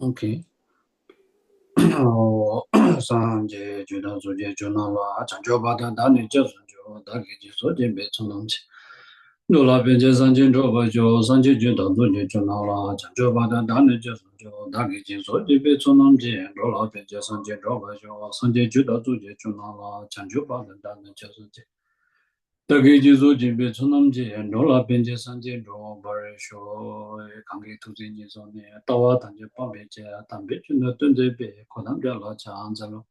Okay. Sanje Juda Zuje Junala, Chanjobata, Dani Josanjo, Daki Soje Betonamchi. Nula Benja Sanjin Jobajo, Sanje Juda Zuje Junala, Chanjobata, Dani Josanjo, Daki Soje Betonamchi, Nula Benja Sanjin Jobajo, Sanje Juda Zuje Junala, Chanjobata, Dani Josanjo. Daki Soje Betonamchi, Nula Benja Sanjin Jobajo, Kangi Tuzi Zone, Tawa Tanje Pambeja, Tambeju no Tunzebe, Konambia La Chanzalo.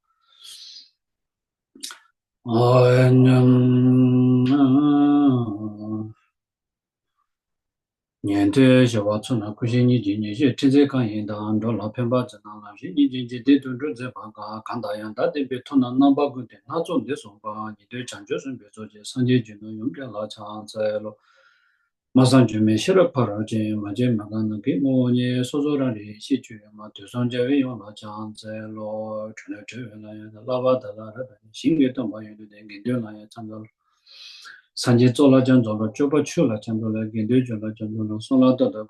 Niente Shawatsuna Kushini Jinji, Tize Kayinda, Andola Pemba Janala, Jinji, Ditun Zepanga, Kandayan, Dati Betuna Nabagunde, Nazo de Somba, Nidu Chanjus and Bezoje, Sanji Juno, Yumpia La Chanzalo. Masanjume Shira Paraji, Maje Magana Pimoni, Sozorari, Situ, Matu Sanjavi, Yola Chanzelo, Trinity, Lava, the Lara, Singleton by the Gindula Changal. Sanjay Zola Janzola, Choba Chula Chandola, Gindujola Jandola, Solata, the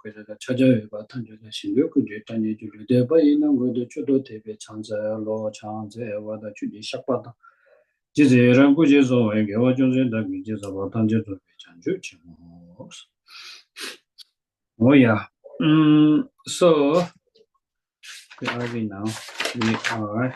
Chaja, Tanjo, Shinduku, Tani, Deba, with the Chudo Tebe, Chanza, Lo Chanze, Wada Chudi Shapata. Jizi Rambujizo, and Gawajo, the Vijays of Tanjo, Chanju. Oh, yeah. So, where are we now? We are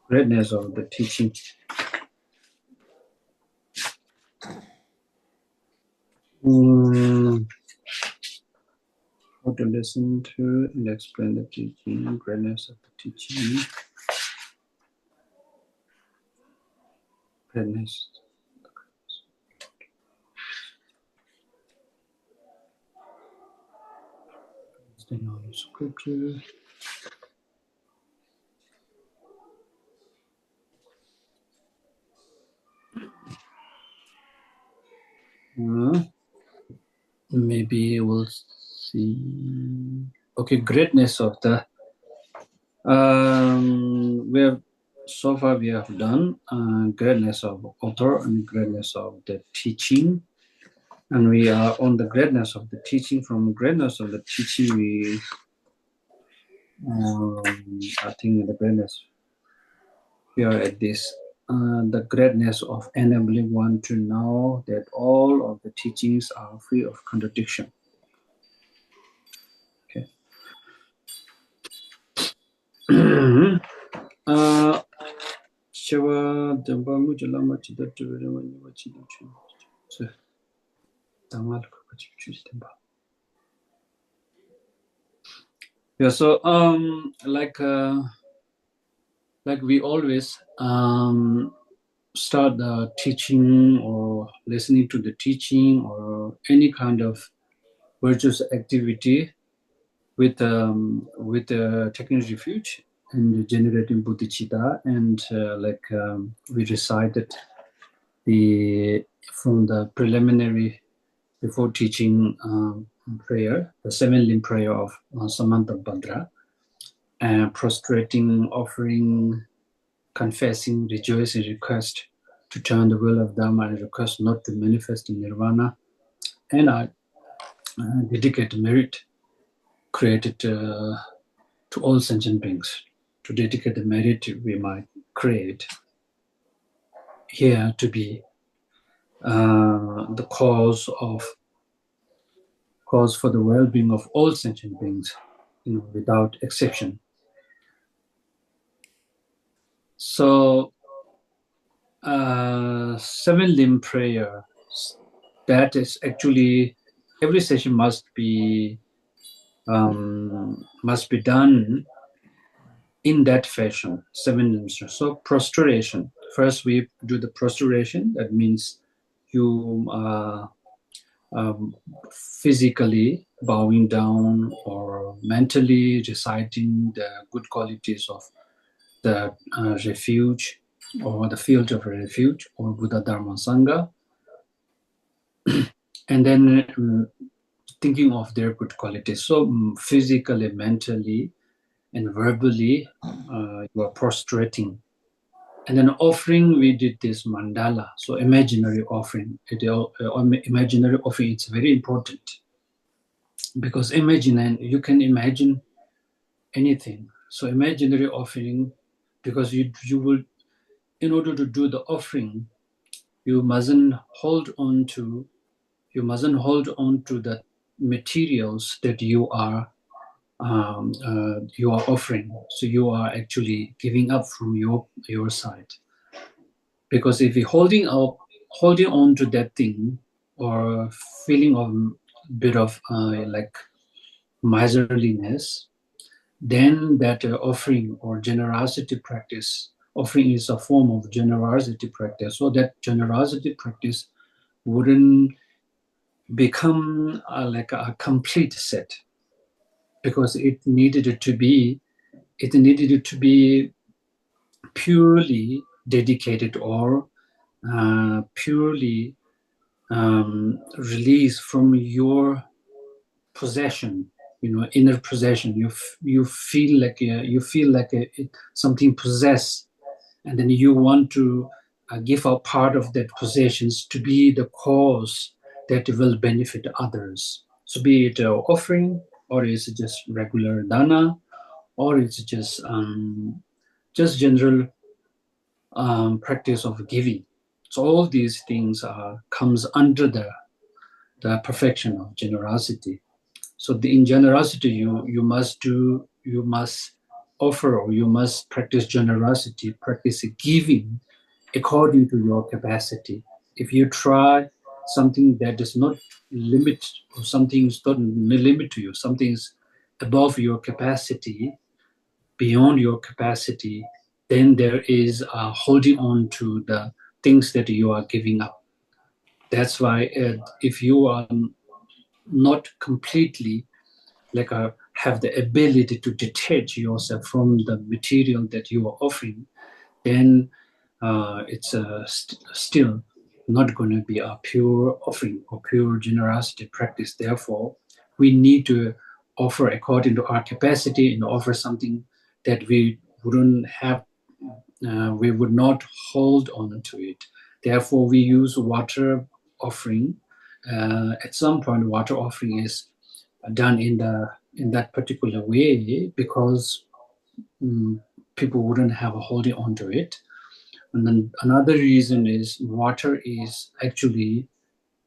greatness of the teaching. How to listen to and explain the teaching, greatness of the teaching, greatness. The knowledge scripture. Maybe we'll see. Okay, greatness of the. So far we have done greatness of author and greatness of the teaching, and we are on the greatness of the teaching. From greatness of the teaching, we I think the greatness we are at this. The greatness of enabling one to know that all of the teachings are free of contradiction. Okay. Shiva Damba Mujala Chida so yeah, so like we always start the teaching or listening to the teaching or any kind of virtuous activity with technical refuge and generating bodhicitta, and we recited from the preliminary before teaching prayer, the 7 limb prayer of Samantha Bhadra, and prostrating, offering, confessing, rejoicing, request to turn the will of Dharma and request not to manifest in nirvana, and I dedicate merit created to all sentient beings, to dedicate the merit we might create here to be the cause for the well-being of all sentient beings, without exception. So, 7 limb prayer, that is actually every session must be done in that fashion. 7 limbs. So prostration. First, we do the prostration. That means you physically bowing down or mentally reciting the good qualities of the refuge or the field of refuge or Buddha Dharma Sangha, and then thinking of their good qualities. So physically, mentally, and verbally, you are prostrating And then offering, we did this mandala, so imaginary offering. Imaginary offering, it's very important because you can imagine anything. So imaginary offering, because you will, in order to do the offering, you mustn't hold on to the materials that you are offering. So you are actually giving up from your side. Because if you're holding on to that thing, or feeling of a bit of like miserliness, then that offering or generosity practice, offering is a form of generosity practice. So that generosity practice wouldn't become like a complete set, because it needed to be purely dedicated, or purely release from your possession, inner possession. You feel like something possessed, and then you want to give up part of that possessions to be the cause that will benefit others. So be it offering, or is it just regular dana, or it's just general practice of giving. So all these things comes under the perfection of generosity. So in generosity, you must offer, or you must practice generosity, practice giving according to your capacity. If you try something that does not limit, or something is not limit to you, something is above your capacity, beyond your capacity, then there is holding on to the things that you are giving up. That's why if you are not completely like have the ability to detach yourself from the material that you are offering, then it's still not going to be a pure offering or pure generosity practice. Therefore, we need to offer according to our capacity, and offer something that we would not hold on to it. Therefore, we use water offering. At some point, water offering is done in that particular way, because people wouldn't have a holding on to it. And then another reason is water is actually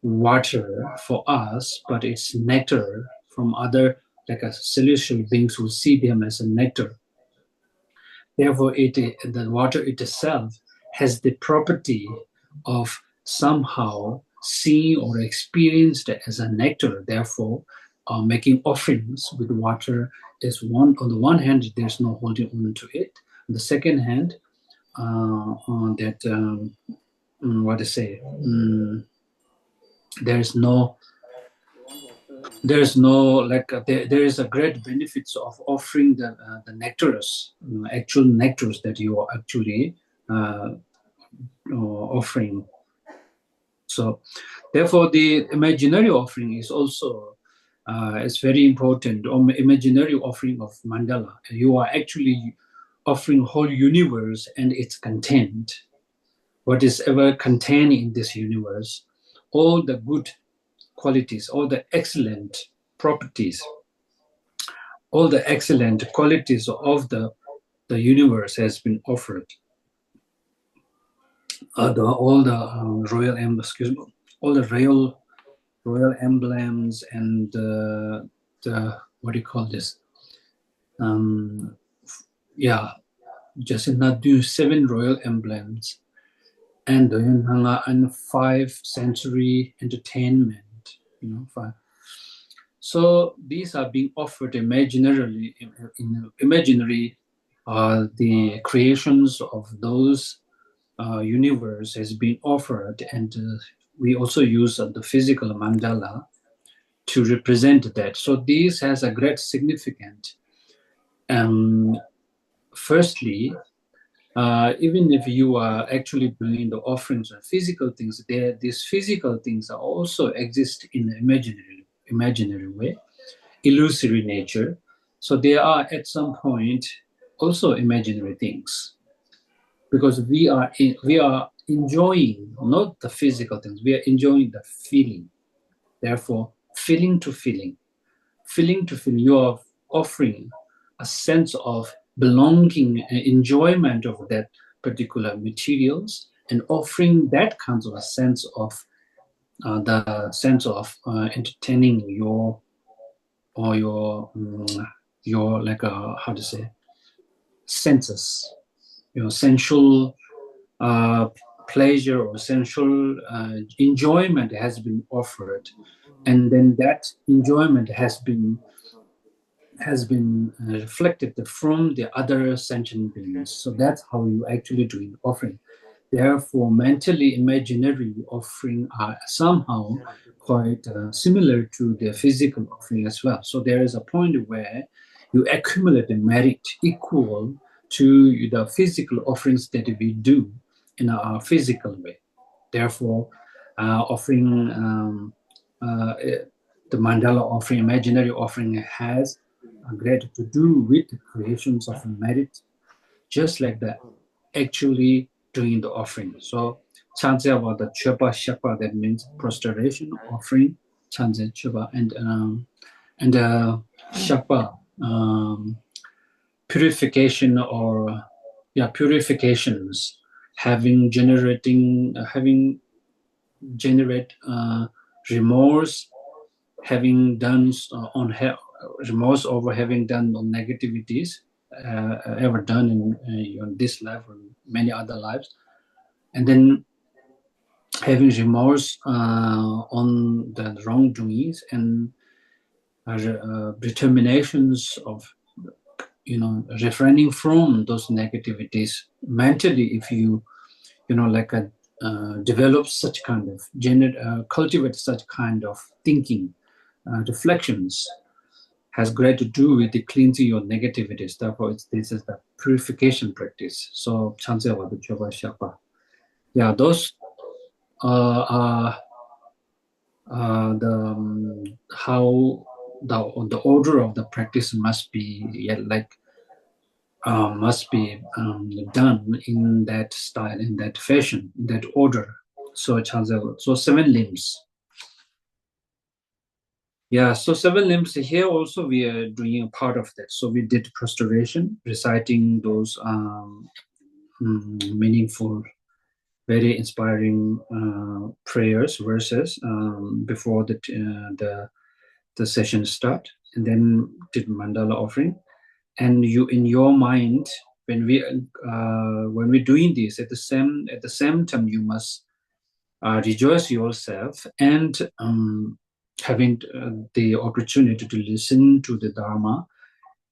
water for us, but it's nectar from other, like a celestial beings who see them as a nectar. Therefore, the water itself has the property of somehow seen or experienced as a nectar. Therefore, making offerings with water is one. On the one hand, there's no holding on to it. On the second hand, on that what to say, there's no there is a great benefits of offering the nectars, actual nectars that you are actually uh, offering. So therefore the imaginary offering is also is very important. Imaginary offering of mandala, you are actually offering whole universe and its content, what is ever contained in this universe, all the good qualities, all the excellent properties, all the excellent qualities of the universe has been offered. All the royal excuse me, all the royal emblems, and the what do you call this? Um, yeah, just in that do 7 royal emblems, and and 5th-century entertainment. So these are being offered imaginarily. Imaginary the creations of those universe has been offered, and we also use the physical mandala to represent that. So this has a great significance. Firstly, even if you are actually bringing the offerings of physical things, these physical things are also exist in the imaginary way, illusory nature. So they are at some point also imaginary things, because we are enjoying not the physical things, we are enjoying the feeling. Therefore, feeling to feeling, you are offering a sense of belonging and enjoyment of that particular materials, and offering that kind of a sense of entertaining your like how to say, senses, sensual pleasure or sensual enjoyment has been offered, and then that enjoyment has been reflected from the other sentient beings. So that's how you actually do an offering. Therefore, mentally imaginary offering are somehow quite similar to the physical offering as well. So there is a point where you accumulate the merit equal to the physical offerings that we do in a physical way. Therefore, offering the mandala offering, imaginary offering, has great to do with the creations of merit, just like that actually doing the offering. So, chanze about the chepa shapa, that means prostration, offering, chanze chepa, and shapa, purification, or purifications, having generate remorse, having done remorse over having done on negativities ever done in this life or many other lives, and then having remorse on the wrongdoings, and determinations of refraining from those negativities mentally. If you develop such kind of cultivate such kind of thinking, reflections, has great to do with the cleansing your negativities. Therefore, this is the purification practice. So, chanze wa the choba shapa. Yeah, those are the how the order of the practice must be, done in that style, in that fashion, in that order. So, so 7 limbs. Yeah, so 7 limbs here also we are doing a part of that. So we did prostration, reciting those meaningful, very inspiring prayers, verses before the session start, and then did mandala offering. And you, in your mind, when we're doing this, at the same time, you must rejoice yourself, and having the opportunity to listen to the Dharma,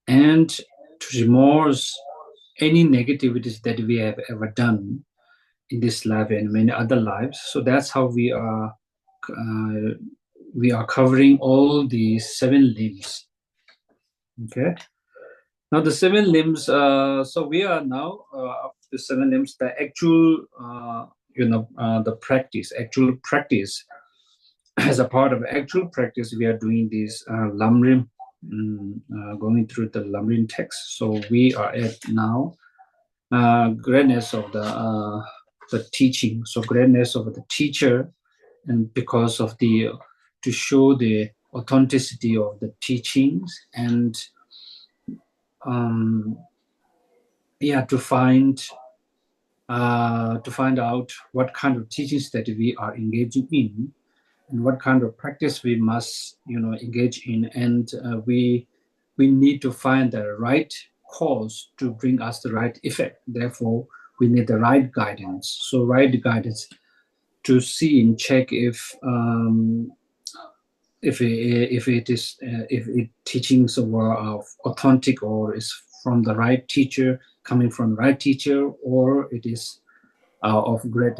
and to remorse any negativities that we have ever done in this life and many other lives. So that's how we are covering all the 7 limbs. Okay. Now the 7 limbs. So we are now up to 7 limbs. The actual, the practice, actual practice. As a part of actual practice, we are doing this Lam Rim, going through the Lam Rim text. So we are at now greatness of the teaching. So greatness of the teacher, and because of to show the authenticity of the teachings, and to find out what kind of teachings that we are engaging in, and what kind of practice we must engage in, and we need to find the right cause to bring us the right effect. Therefore, we need the right guidance. So right guidance to see and check if teachings were authentic, or is from the right teacher, coming from the right teacher, or it is of great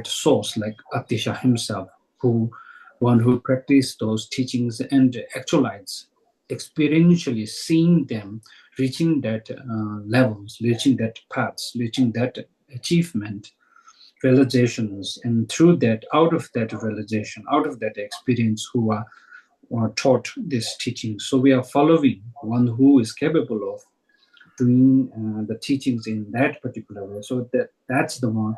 source like Atisha himself, one who practiced those teachings and actualized, experientially seeing them, reaching that levels, reaching that paths, reaching that achievement, realizations, and through that, out of that realization, out of that experience, who are taught this teaching. So we are following one who is capable of doing the teachings in that particular way. So that's the one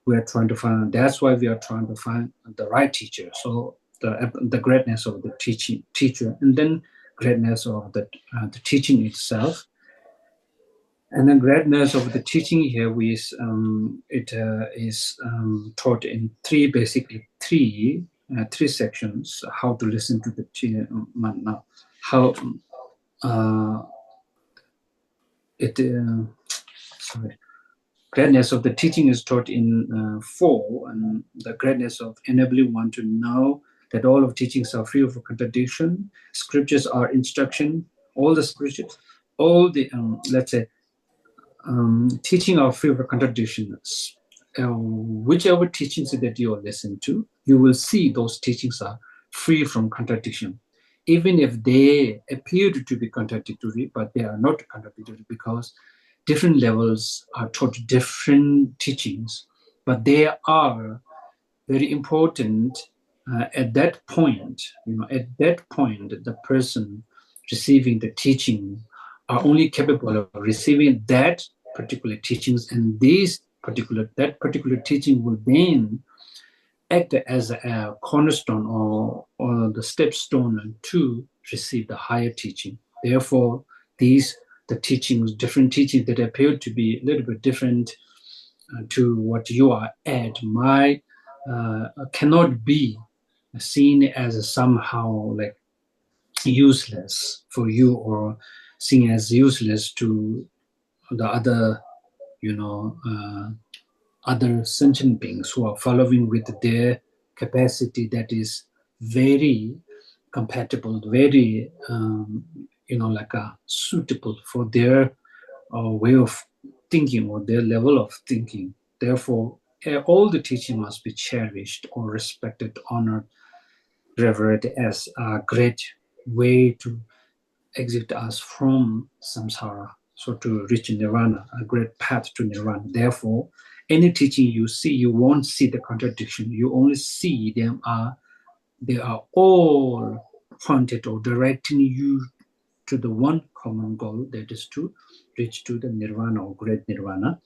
we are trying to find. That's why we are trying to find the right teacher. So the greatness of the teacher, and then greatness of the teaching itself. And the greatness of the teaching here is taught in three sections. How to listen to the now, how sorry. Greatness of the teaching is taught in 4, and the greatness of enabling one to know that all of teachings are free of contradiction. Scriptures are instruction. All the scriptures, all the let's say teaching are free of contradictions. Whichever teachings that you listen to, you will see those teachings are free from contradiction. Even if they appear to be contradictory, but they are not contradictory because different levels are taught different teachings, but they are very important at that point. At that point, the person receiving the teaching are only capable of receiving that particular teachings, and that particular teaching will then act as a cornerstone or the stepstone to receive the higher teaching. Therefore, the teachings, different teachings that appear to be a little bit different to what you are at, cannot be seen as somehow like useless for you, or seen as useless to the other, other sentient beings who are following with their capacity that is very compatible, very, suitable for their way of thinking or their level of thinking. Therefore, all the teaching must be cherished or respected, honored, revered as a great way to exit us from samsara, so to reach nirvana, a great path to nirvana. Therefore, any teaching you see, you won't see the contradiction. You only see they are all pointed or directing you to the one common goal, that is to reach to the nirvana or great nirvana.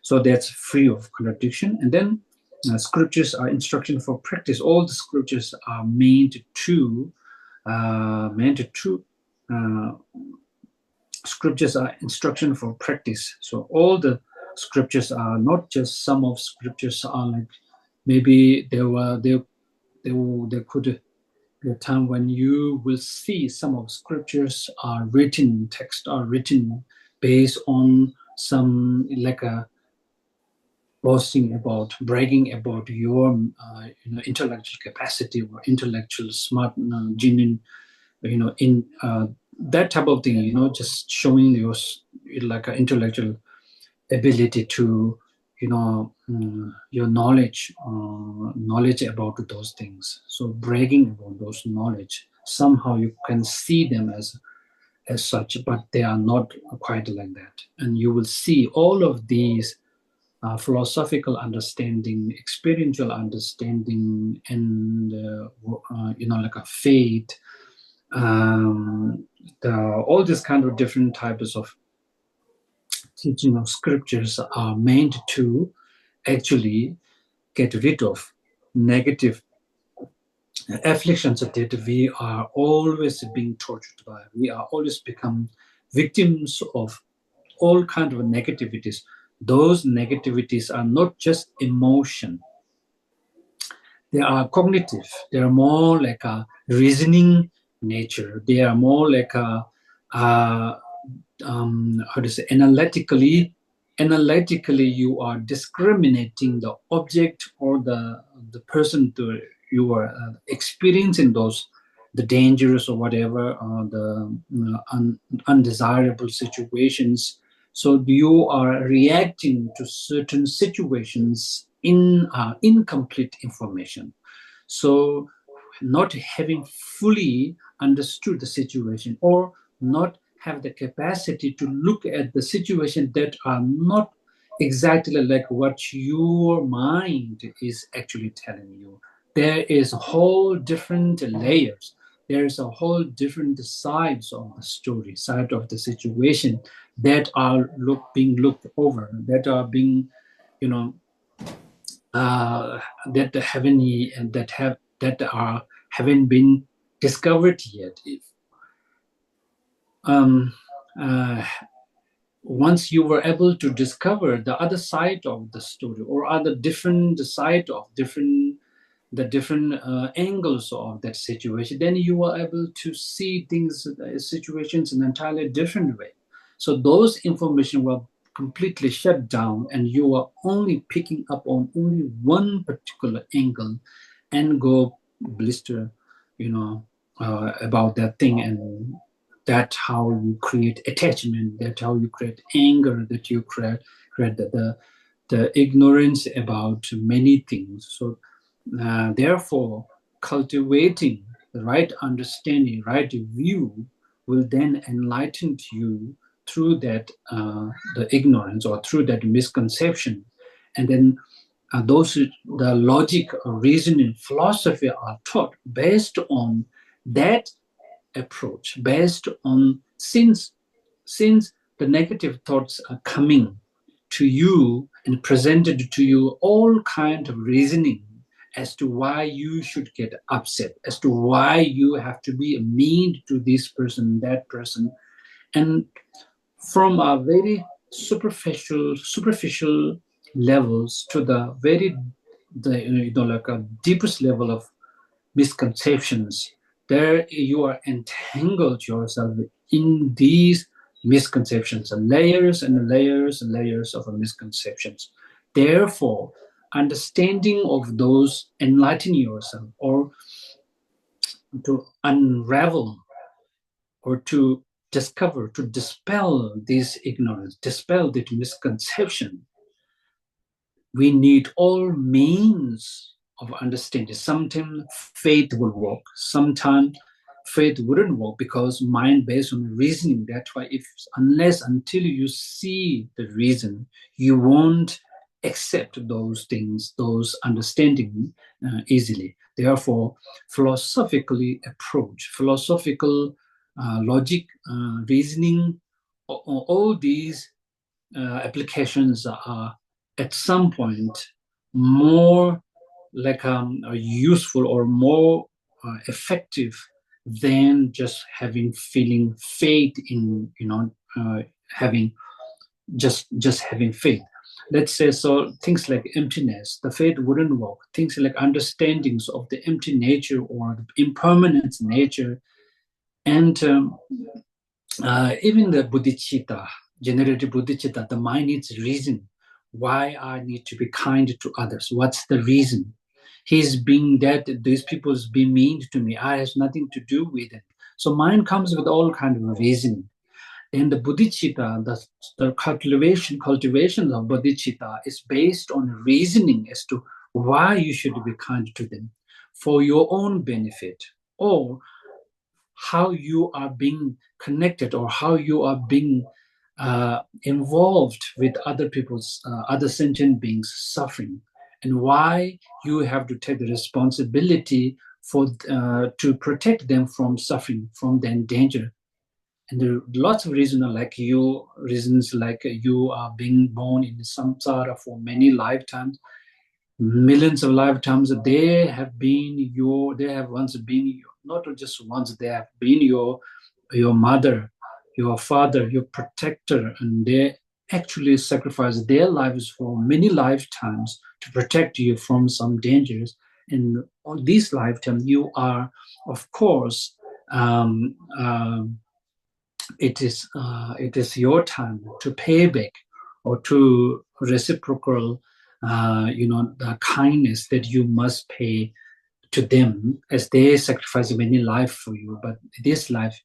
So that's free of contradiction. And then scriptures are instruction for practice. All the scriptures are meant to scriptures are instruction for practice. So all the scriptures are not just some of scriptures are like, maybe there could be a time when you will see some of scriptures are written, text are written based on some like a boasting about, bragging about your intellectual capacity or intellectual smart, genuine, in that type of thing, just showing your like an intellectual ability to, your knowledge about those things. So bragging about those knowledge, somehow you can see them as such, but they are not quite like that. And you will see all of these philosophical understanding, experiential understanding, and like a faith, all these kind of different types of teaching of scriptures are meant to actually get rid of negative afflictions that we are always being tortured by. We are always become victims of all kind of negativities. Those negativities are not just emotion. They are cognitive. They are more like a reasoning nature. They are more like a how to say, analytically you are discriminating the object or the person to you are experiencing those, the dangerous or whatever, the undesirable situations. So you are reacting to certain situations in incomplete information. So not having fully understood the situation, or not have the capacity to look at the situation that are not exactly like what your mind is actually telling you. There is whole different layers. there's a whole different sides of the story, side of the situation that are being looked over, that are being, that haven't and haven't been discovered yet. If uh, once you were able to discover the other side of the story, or other different side of different angles of that situation, then you are able to see things, situations in an entirely different way. So those information were completely shut down, and you are only picking up on only one particular angle and go blister, about that thing. And that's how you create attachment, that's how you create anger, that you create the ignorance about many things. So therefore, cultivating the right understanding, right view, will then enlighten you through that the ignorance, or through that misconception. And then the logic, reasoning, philosophy are taught based on that approach, based on, since the negative thoughts are coming to you and presented to you all kind of reasoning as to why you should get upset, as to why you have to be mean to this person, that person. And from a very superficial levels to the very, like a deepest level of misconceptions, there you are entangled yourself in these misconceptions, and layers and layers and layers of misconceptions. Therefore, understanding of those, enlighten yourself, or to unravel, or to discover, to dispel this ignorance, dispel this misconception, we need all means of understanding. Sometimes faith will work, sometimes faith wouldn't work, because mind based on reasoning. That's why, if unless until you see the reason, you won't accept those things, those understanding easily. Therefore, philosophical logic, reasoning, all these applications are at some point more like useful, or more effective than just feeling faith in, having just having faith. Let's say, so things like emptiness, the faith wouldn't work. Things like understandings of the empty nature, or the impermanent nature, and even the bodhicitta, generative bodhicitta, the mind needs reason. Why I need to be kind to others? What's the reason? He's being that these people's being mean to me. I has nothing to do with it. So mind comes with all kind of reasoning. And the bodhicitta, the cultivation of bodhicitta is based on reasoning as to why you should be kind to them, for your own benefit, or how you are being connected, or how you are being involved with other people's, other sentient beings suffering, and why you have to take the responsibility for to protect them from suffering, from their danger. And there are lots of reasons like you are being born in samsara for many lifetimes, millions of lifetimes. They have once been your, not just once, they have been your mother, your father, your protector, and they actually sacrificed their lives for many lifetimes to protect you from some dangers. And on this lifetime, you are, of course, um, um, it is your time to pay back, or to reciprocal, the kindness that you must pay to them, as they sacrifice many life for you. But this life,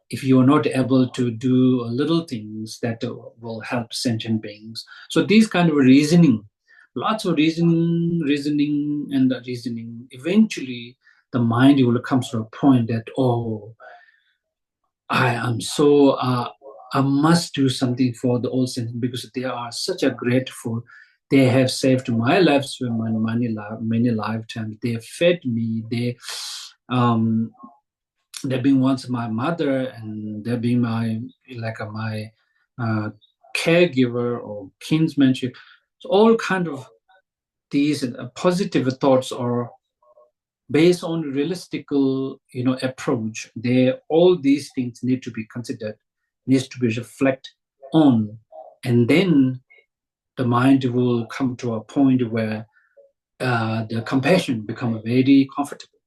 if you are not able to do little things that will help sentient beings. So these kind of reasoning, lots of reasoning and reasoning, eventually the mind will come to a point that, oh, I am so, I must do something for the old saints, because they are such a grateful. They have saved my life for many lifetimes. They fed me. Um, There being once my mother, and there being my caregiver or kinsmanship. So all kind of these positive thoughts are based on realistical, approach. All these things need to be considered, needs to be reflected on, and then the mind will come to a point where the compassion become very comfortable.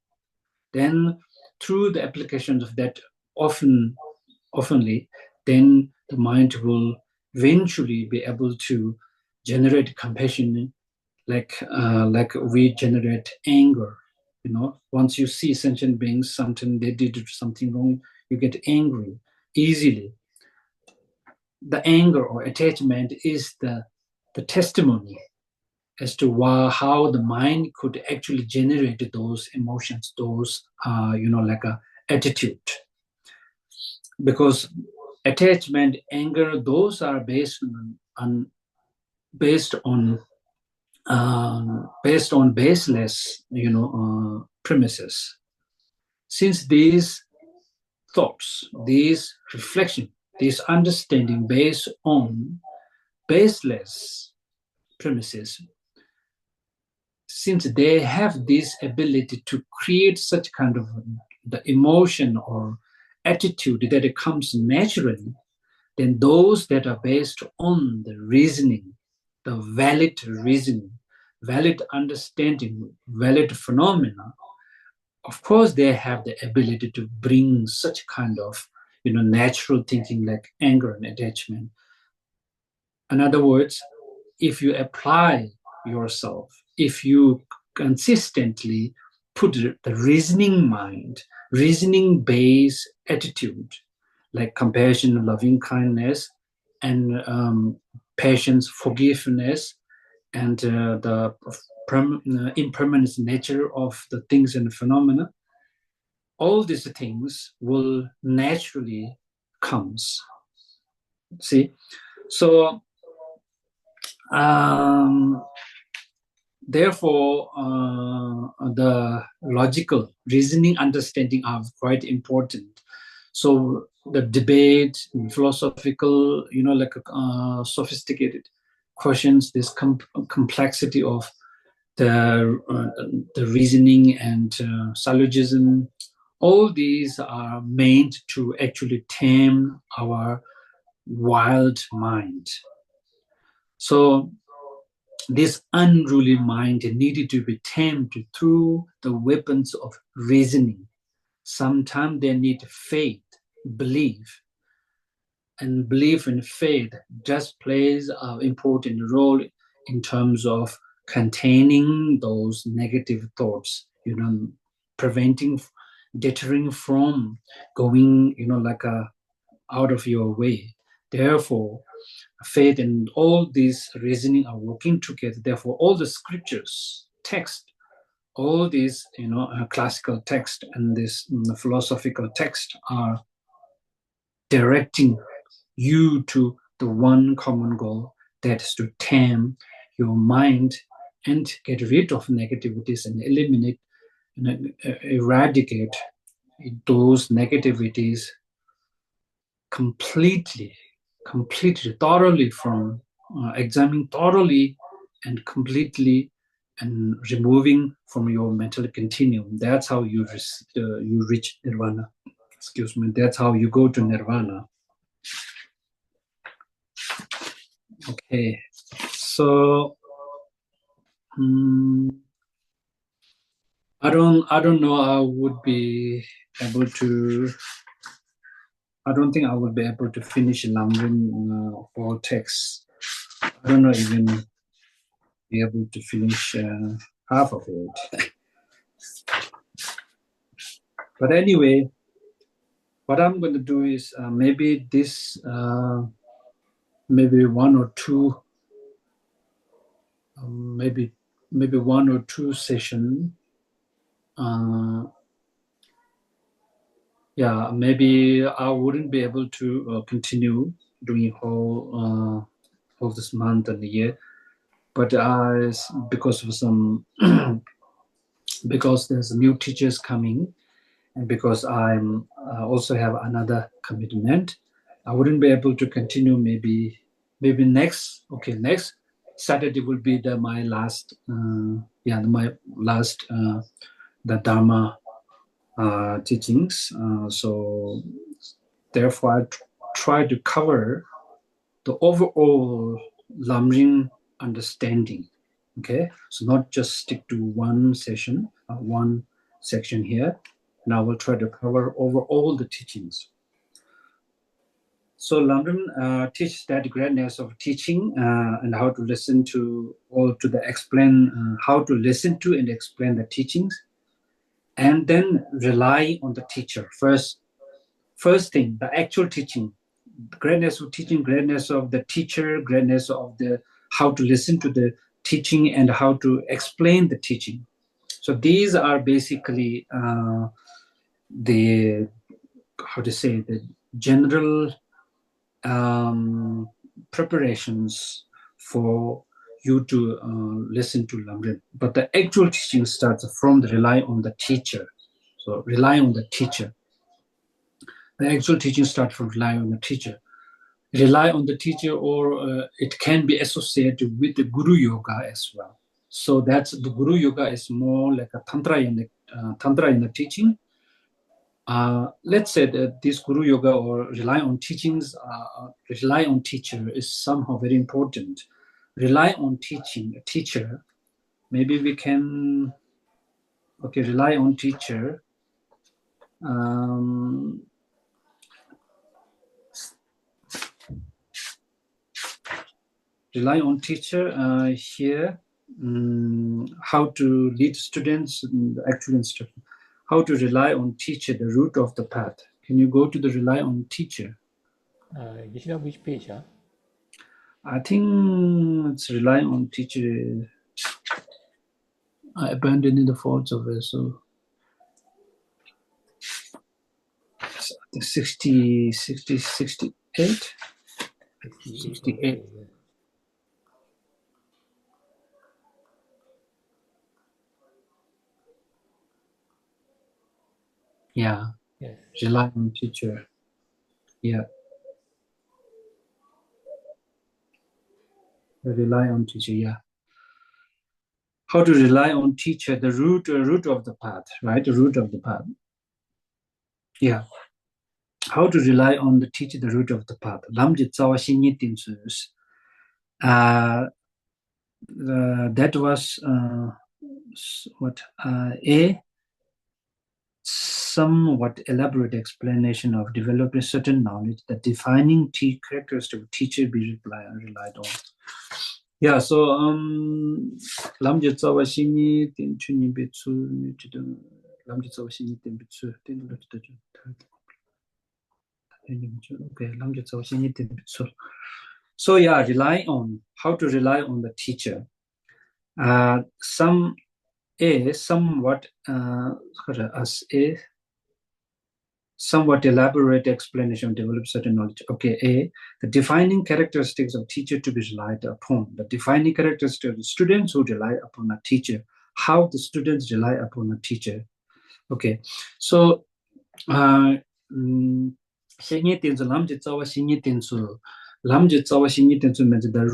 Then through the applications of that oftenly, then the mind will eventually be able to generate compassion, like we generate anger. Once you see sentient beings, something they did something wrong, you get angry easily. The anger or attachment is the testimony as to how the mind could actually generate those emotions, those like a attitude. Because attachment, anger, those are based on baseless, premises. Since these thoughts, these reflection, this understanding based on baseless premises, since they have this ability to create such kind of the emotion or attitude that it comes naturally, then those that are based on the reasoning, the valid reasoning, valid understanding, valid phenomena, of course they have the ability to bring such kind of natural thinking like anger and attachment. In other words, if you apply yourself, if you consistently put the reasoning mind, reasoning based attitude, like compassion, loving kindness, and patience, forgiveness, and the impermanent nature of the things and phenomena, all these things will naturally comes. See, so therefore, the logical reasoning understanding are quite important. So the debate, philosophical, sophisticated questions, this complexity of the reasoning and syllogism, all these are meant to actually tame our wild mind. So this unruly mind needed to be tamed through the weapons of reasoning. Sometimes they need faith, belief, and belief and faith just plays an important role in terms of containing those negative thoughts, preventing, deterring from going, out of your way. Therefore, faith and all these reasoning are working together. Therefore, all the scriptures, text, all these, classical text and this philosophical text are directing you to the one common goal, that is to tame your mind and get rid of negativities and eliminate and eradicate those negativities completely, thoroughly from examining thoroughly and completely and removing from your mental continuum. That's how you reach nirvana. Excuse me. That's how you go to nirvana. Okay, so I don't know. I don't think I would be able to finish Lam Rim all text. I don't know even be able to finish half of it. But anyway, what I'm going to do is maybe this, maybe one or two, maybe one or two session. Yeah, maybe I wouldn't be able to continue doing whole this month and the year, but because of some because there's new teachers coming, because I'm also have another commitment. I wouldn't be able to continue. Maybe next Saturday will be my last the Dharma teachings. So therefore, I try to cover the overall Lamrim understanding. Okay, so not just stick to one session, one section here. Now we'll try to cover over all the teachings. So Lamrim teaches that greatness of teaching and how to listen to, or to the explain, how to listen to and explain the teachings, and then rely on the teacher. First thing, the actual teaching, greatness of teaching, greatness of the teacher, greatness of the how to listen to the teaching and how to explain the teaching. So these are basically the general preparations for you to listen to Lamrim. But the actual teaching starts from the rely on the teacher. So rely on the teacher. The actual teaching starts from relying on the teacher. Rely on the teacher, or it can be associated with the Guru Yoga as well. So that's the Guru Yoga is more like a tantra in the teaching. Let's say that this Guru Yoga or rely on teachings, rely on teacher is somehow very important. Rely on a teacher. Maybe we can, rely on teacher. Rely on teacher here. How to lead students in the actual instruction. How to rely on teacher, the root of the path. Can you go to the rely on teacher? Yeshida, which page? I think it's rely on teacher. I abandoned the faults of it, so I think 68. 68. Okay. Yeah. Yes. Rely on teacher. Yeah. Rely on teacher. Yeah. How to rely on teacher, the root of the path, right? The root of the path. Yeah. How to rely on the teacher, the root of the path. That was a somewhat elaborate explanation of developing certain knowledge, the defining characteristic of teacher be relied on. Yeah, so lamje tsawa shini tin chuni betsu ni chidon lamje tsawa shini tin betsu tin lo chidon okay lamje tsawa shini tin betsu. So yeah, rely on, how to rely on the teacher. Somewhat as a somewhat elaborate explanation develop certain knowledge. Okay, the defining characteristics of teacher to be relied upon. The defining characteristics of the students who rely upon a teacher. How the students rely upon a teacher. Okay, so the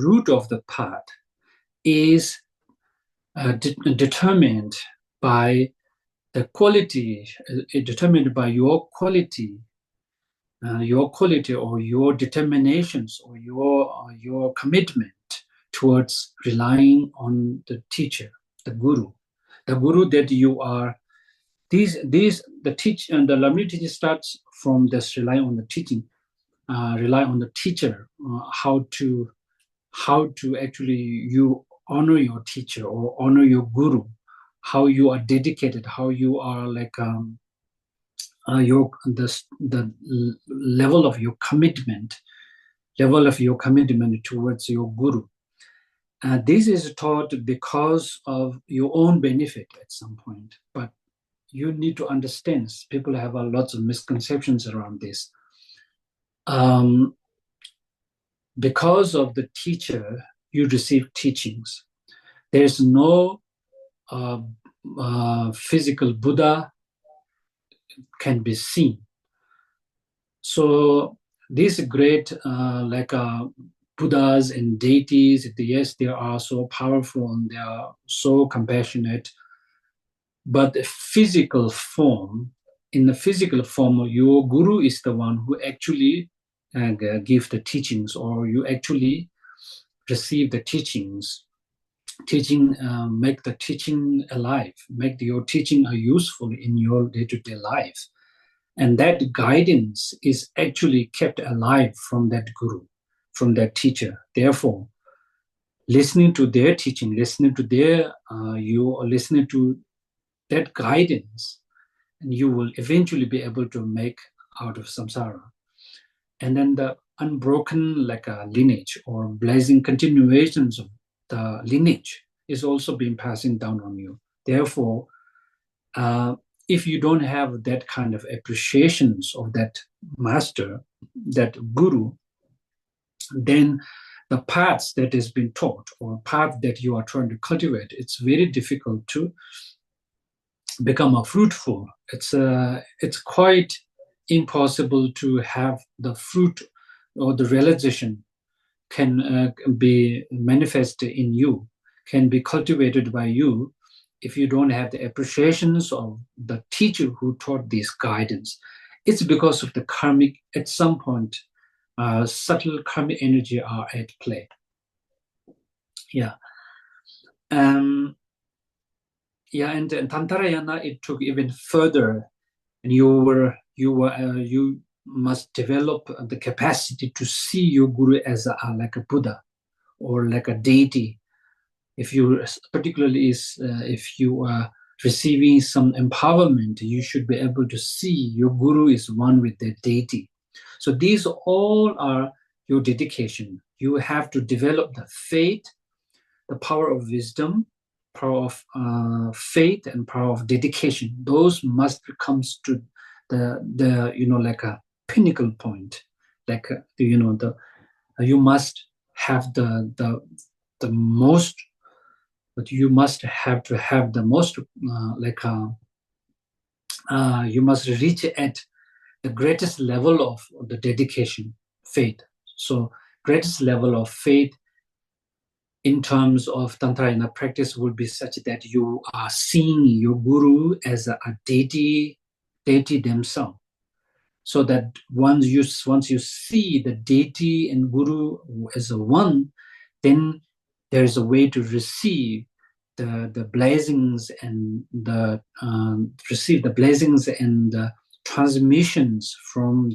root of the path is determined by the quality, determined by your quality or your determinations or your commitment towards relying on the teacher, the guru that you are. The teach and the Lamrim teaching starts from this rely on the teaching, rely on the teacher, how to actually you honor your teacher or honor your guru, how you are dedicated, how you are like the level of your commitment towards your guru. This is taught because of your own benefit at some point, but you need to understand. People have lots of misconceptions around this. Because of the teacher, you receive teachings. There's no physical Buddha can be seen. So these great Buddhas and deities, yes, they are so powerful and they are so compassionate. But the physical form, in the physical form, your guru is the one who actually give the teachings, or you actually receive the teachings. Teaching, make the teaching alive, make your teaching useful in your day-to-day life. And that guidance is actually kept alive from that guru, from that teacher. Therefore, listening to their teaching, listening to their, you are listening to that guidance, and you will eventually be able to make out of samsara. And then the unbroken lineage or blazing continuations of the lineage is also being passing down on you. Therefore, if you don't have that kind of appreciations of that master, that guru, then the paths that has been taught or path that you are trying to cultivate, it's very difficult to become a fruitful. It's quite impossible to have the fruit or the realization can be manifested in you, can be cultivated by you, if you don't have the appreciations of the teacher who taught this guidance. It's because of the karmic, at some point, subtle karmic energy are at play. Yeah. And Tantarayana, it took even further, and you must develop the capacity to see your guru as like a Buddha or like a deity. If you, particularly if you are receiving some empowerment, you should be able to see your guru is one with the deity. So these all are your dedication. You have to develop the faith, the power of wisdom, power of faith, and power of dedication. Those must comes to the like a pinnacle point, like you must have the most, but you must have to have the most you must reach at the greatest level of the dedication, faith. So greatest level of faith in terms of Tantrayana practice will be such that you are seeing your guru as a deity themselves. So that once you see the deity and guru as a one, then there is a way to receive the blessings and receive the blessings and the transmissions from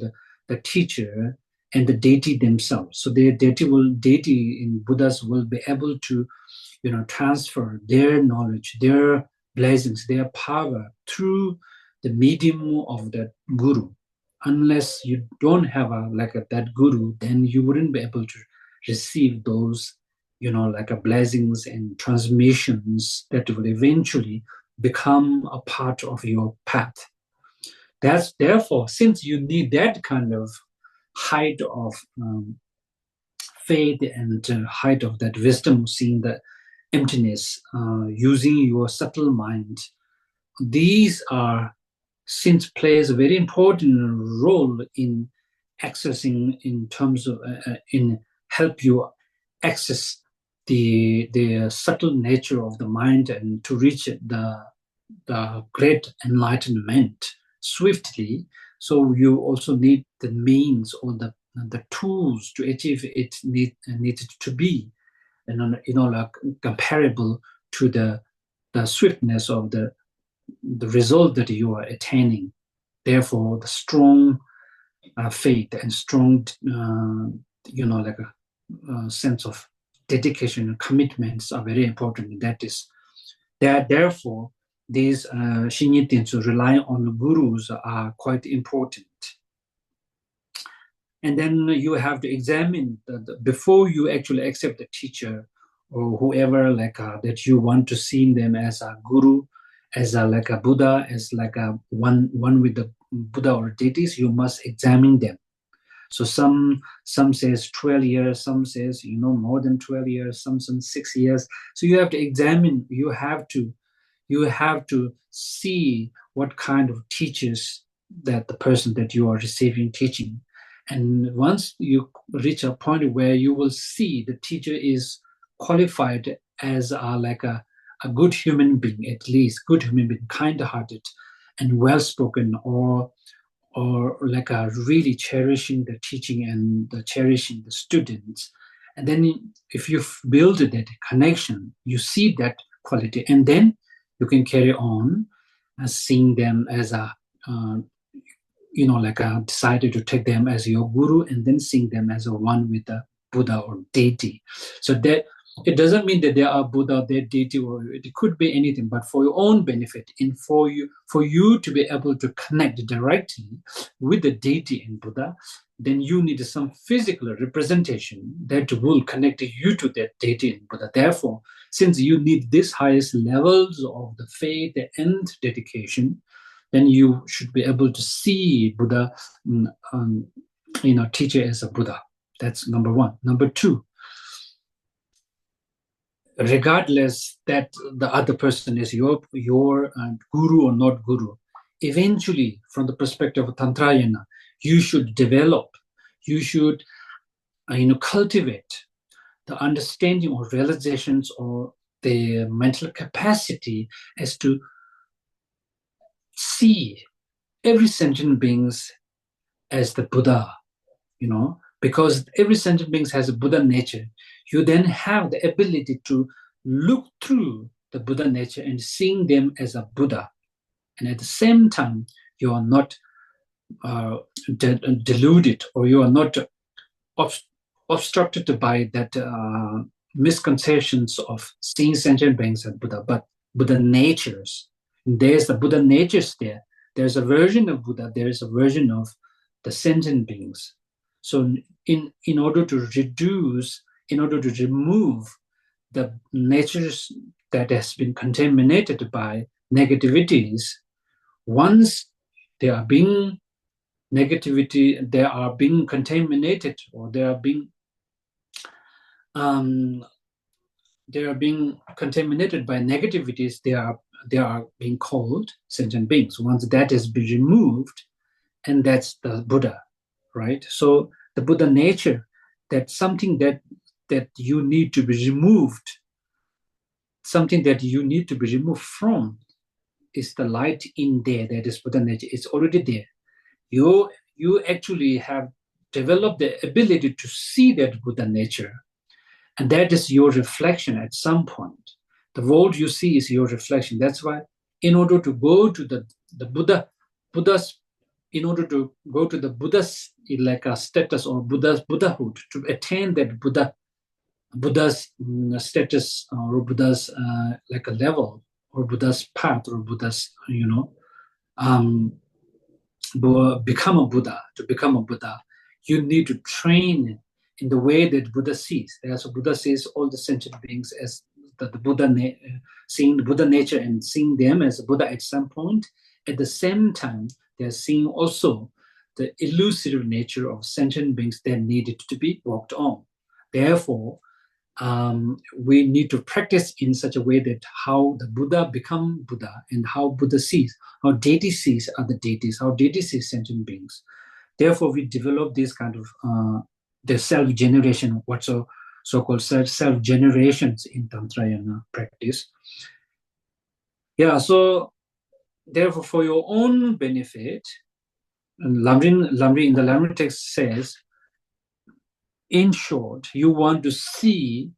the teacher and the deity themselves. So the deity in Buddhas will be able to transfer their knowledge, their blessings, their power through the medium of that guru. Unless you don't have that guru, then you wouldn't be able to receive those blessings and transmissions that will eventually become a part of your path. That's therefore, since you need that kind of height of faith and height of that wisdom, seeing the emptiness, using your subtle mind, these are since plays a very important role in accessing, in terms of in help you access the subtle nature of the mind and to reach the great enlightenment swiftly. So you also need the means or the tools to achieve it needed to be, and comparable to the swiftness of the result that you are attaining. Therefore, the strong faith and strong, sense of dedication and commitments are very important. Therefore, these Shinyitins who rely on the gurus are quite important. And then you have to examine before you actually accept the teacher or whoever that you want to see them as a guru, as a Buddha, as a one with the Buddha or deities. You must examine them. So some says 12 years, some says more than 12 years, some 6 years. So you have to examine. You have to see what kind of teachers that the person that you are receiving teaching. And once you reach a point where you will see the teacher is qualified as like a good human being, at least good human being, kind-hearted and well-spoken, or like a really cherishing the teaching and cherishing the students. And then if you build that connection, you see that quality, and then you can carry on seeing them as a like decided to take them as your guru, and then seeing them as a one with the Buddha or deity. So that it doesn't mean that they are Buddha, they're deity, or it could be anything, but for your own benefit, and for you to be able to connect directly with the deity and Buddha, then you need some physical representation that will connect you to that deity and Buddha. Therefore, since you need these highest levels of the faith and dedication, then you should be able to see Buddha, teacher as a Buddha. That's number one. Number two, regardless that the other person is your guru or not guru, eventually, from the perspective of Tantrayana, you should develop, you should cultivate the understanding or realizations or the mental capacity as to see every sentient beings as the Buddha, because every sentient being has a Buddha nature. You then have the ability to look through the Buddha nature and seeing them as a Buddha. And at the same time, you are not deluded, or you are not obstructed by that misconceptions of seeing sentient beings as Buddha, but Buddha natures. There's the Buddha natures there. There's a version of Buddha. There is a version of the sentient beings. So in order to remove the natures that has been contaminated by negativities, once they are being contaminated, or they are being contaminated by negativities, they are being called sentient beings. Once that has been removed, and that's the Buddha, right? So the Buddha nature, that's something that you need to be removed, something that you need to be removed from, is the light in there. That is Buddha nature. It's already there. You actually have developed the ability to see that Buddha nature, and that is your reflection at some point. The world you see is your reflection. That's why, in order to go to the Buddha's, in order to go to the Buddha's like a status, or Buddhahood, to attain that Buddha's status, or Buddha's like a level, or Buddha's path, or Buddha's become a Buddha. To become a Buddha, you need to train in the way that Buddha sees. So Buddha sees all the sentient beings as the Buddha, seeing the Buddha nature and seeing them as a Buddha at some point. At the same time, they're seeing also the elusive nature of sentient beings that needed to be worked on. Therefore, we need to practice in such a way that how the Buddha become Buddha, and how Buddha sees, how deity sees other deities, how deity sees sentient beings. Therefore, we develop this kind of the self-generation, what's so-called self-generations in Tantrayana practice. Yeah, so therefore, for your own benefit, Lamrim in the Lamrim text says, in short, you want to see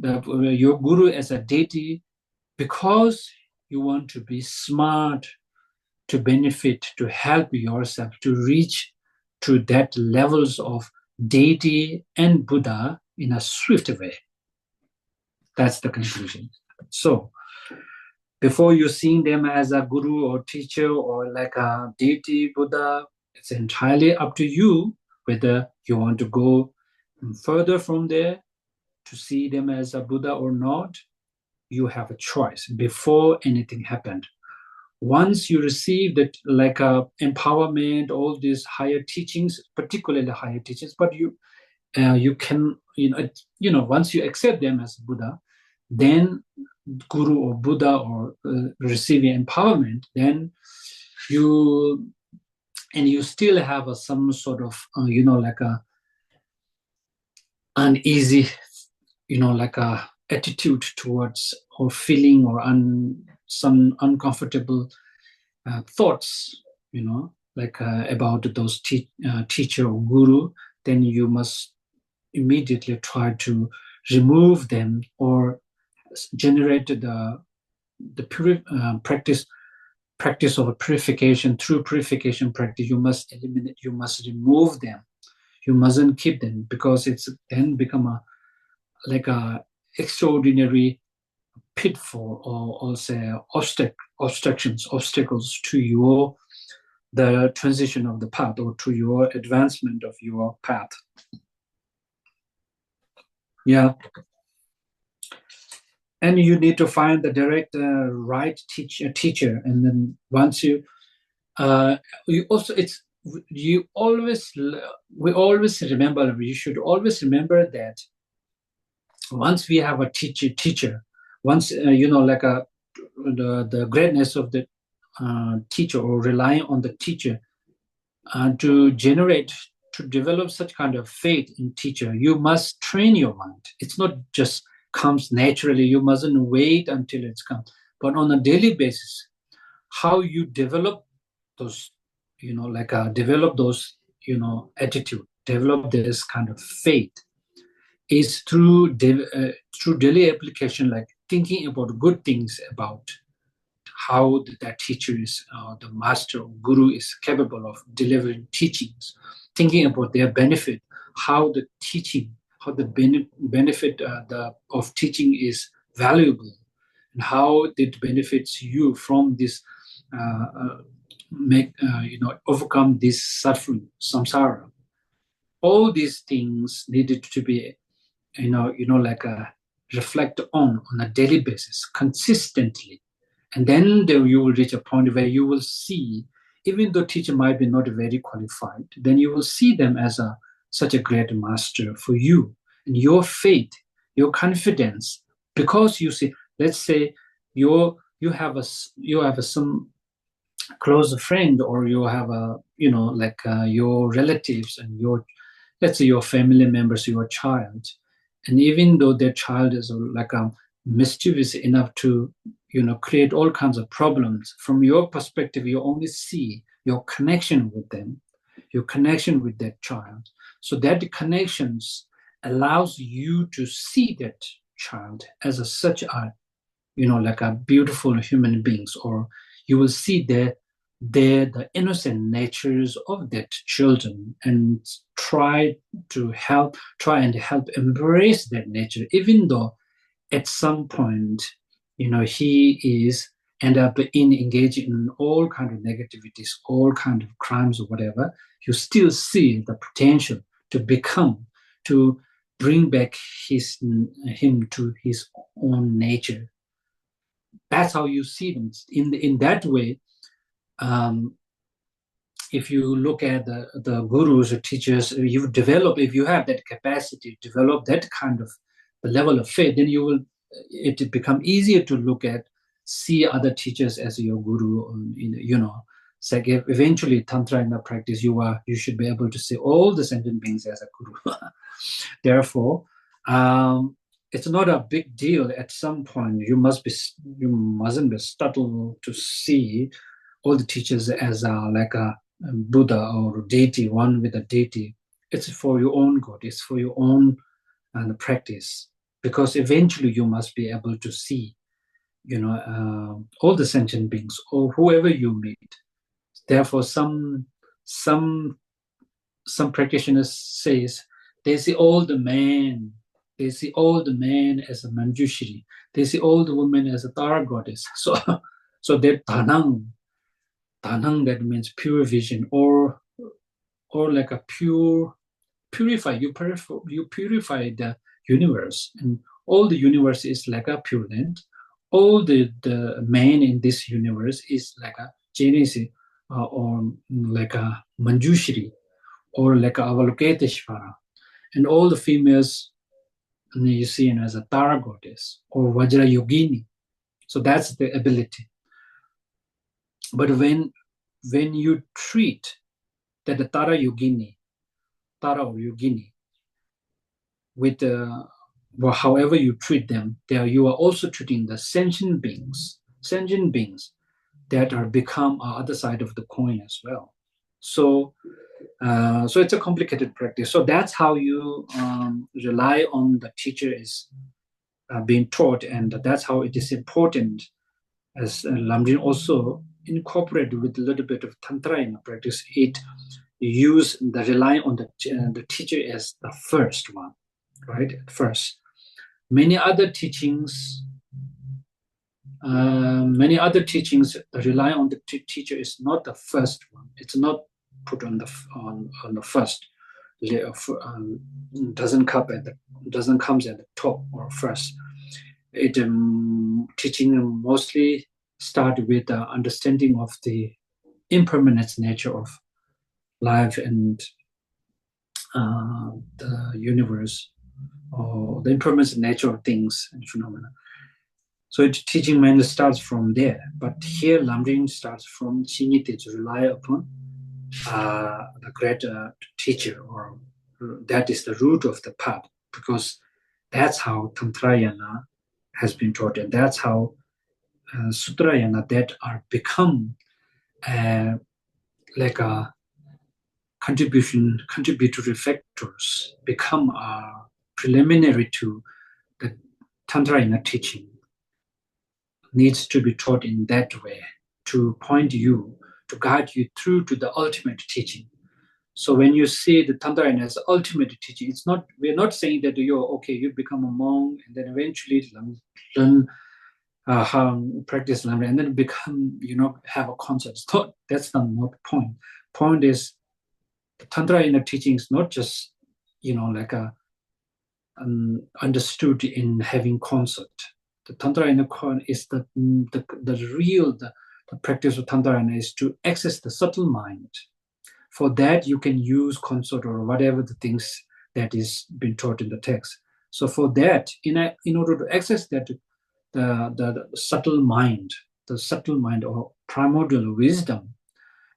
your guru as a deity because you want to be smart, to benefit, to help yourself to reach to that levels of deity and Buddha in a swift way. That's the conclusion. So, before you seeing them as a guru or teacher or like a deity Buddha, it's entirely up to you whether you want to go further from there to see them as a Buddha or not. You have a choice before anything happened. Once you receive that, like empowerment, all these higher teachings, particularly higher teachings, but you can, once you accept them as Buddha, then Guru or Buddha, or receiving empowerment, then you and you still have some sort of, like a uneasy, like a attitude towards or feeling or some uncomfortable thoughts, like about those teacher or guru, then you must immediately try to remove them or generate the practice of purification. Through purification practice, you must eliminate, you must remove them. You mustn't keep them, because it's then become like a extraordinary pitfall, or also obstacles to the transition of the path, or to your advancement of your path. Yeah. And you need to find the direct right teacher, and then once you also, we always remember, you should always remember that once we have a teacher, once like the greatness of the teacher, or relying on the teacher to develop such kind of faith in teacher, you must train your mind. It's not just comes naturally. You mustn't wait until it's come, but on a daily basis, how you develop those, develop those, attitude, develop this kind of faith, is through daily application, like thinking about good things, about how that teacher is, the master or guru is capable of delivering teachings, thinking about their benefit, how the teaching, how the benefit of teaching is valuable, and how it benefits you from this, overcome this suffering, samsara. All these things needed to be, like reflect on a daily basis, consistently. And then you will reach a point where you will see, even though teacher might be not very qualified, then you will see them as such a great master for you. And your faith, your confidence, because you see, let's say you have some close friend, or you have your relatives, and let's say your family members, your child, and even though their child is like mischievous enough to create all kinds of problems, from your perspective you only see your connection with them, your connection with that child. So that connections allows you to see that child as such a, like a beautiful human beings, or you will see the innocent natures of that children, and try and help embrace that nature, even though at some point, he is end up engaging in all kind of negativities, all kind of crimes or whatever. You still see the potential to bring back him to his own nature. That's how you see them. In that way, if you look at the gurus or teachers, if you have that capacity to develop that kind of the level of faith, then it become easier to see other teachers as your guru. It's like eventually tantra in the practice, you should be able to see all the sentient beings as a guru. Therefore, it's not a big deal. At some point, you mustn't be startled to see all the teachers as like a Buddha or deity, one with a deity. It's for your own good. It's for your own practice, because eventually you must be able to see, all the sentient beings or whoever you meet. Therefore, some practitioners says they see all the men. They see all the men as a Manjushri. They see all the women as a Tara goddess. So that Tanang, that means pure vision, or like a purify. You purify the universe, and all the universe is like a pure land. All the man in this universe is like a Janisi, or like a Manjushri, or like a Avalokiteshvara. And all the females you see as a Tara goddess or Vajra Yogini. So that's the ability. But when you treat that the Tara or Yogini, with well, however you treat them, there you are also treating the sentient beings that are become other side of the coin as well. So so it's a complicated practice. So that's how you rely on the teacher is being taught, and that's how it is important, as Lamrim also incorporated with a little bit of tantra in the practice. It use the rely on the teacher as the first one, right? At first, many other teachings rely on the teacher is not the first one. It's not put on the first. Doesn't comes at the top or first. It teaching mostly start with the understanding of the impermanent nature of life and the universe, or the impermanent nature of things and phenomena. So teaching mainly starts from there. But here Lamrim starts from Shinite to rely upon the great teacher, or that is the root of the path, because that's how Tantrayana has been taught, and that's how Sutrayana that are become like a contributory factors, become preliminary to the Tantrayana teaching, needs to be taught in that way to point you, to guide you through to the ultimate teaching. So when you see the Tantrayana as the ultimate teaching, it's not, we're not saying that you become a monk and then eventually learn how practice Lam Rim and then become, have a concept. That's not the point. Point is the Tantrayana teaching is not just, like a understood in having concept. The Tantrayana is the practice of Tantrayana is to access the subtle mind. For that, you can use concept or whatever the things that is being taught in the text. So for that, in order to access that, the subtle mind or primordial wisdom,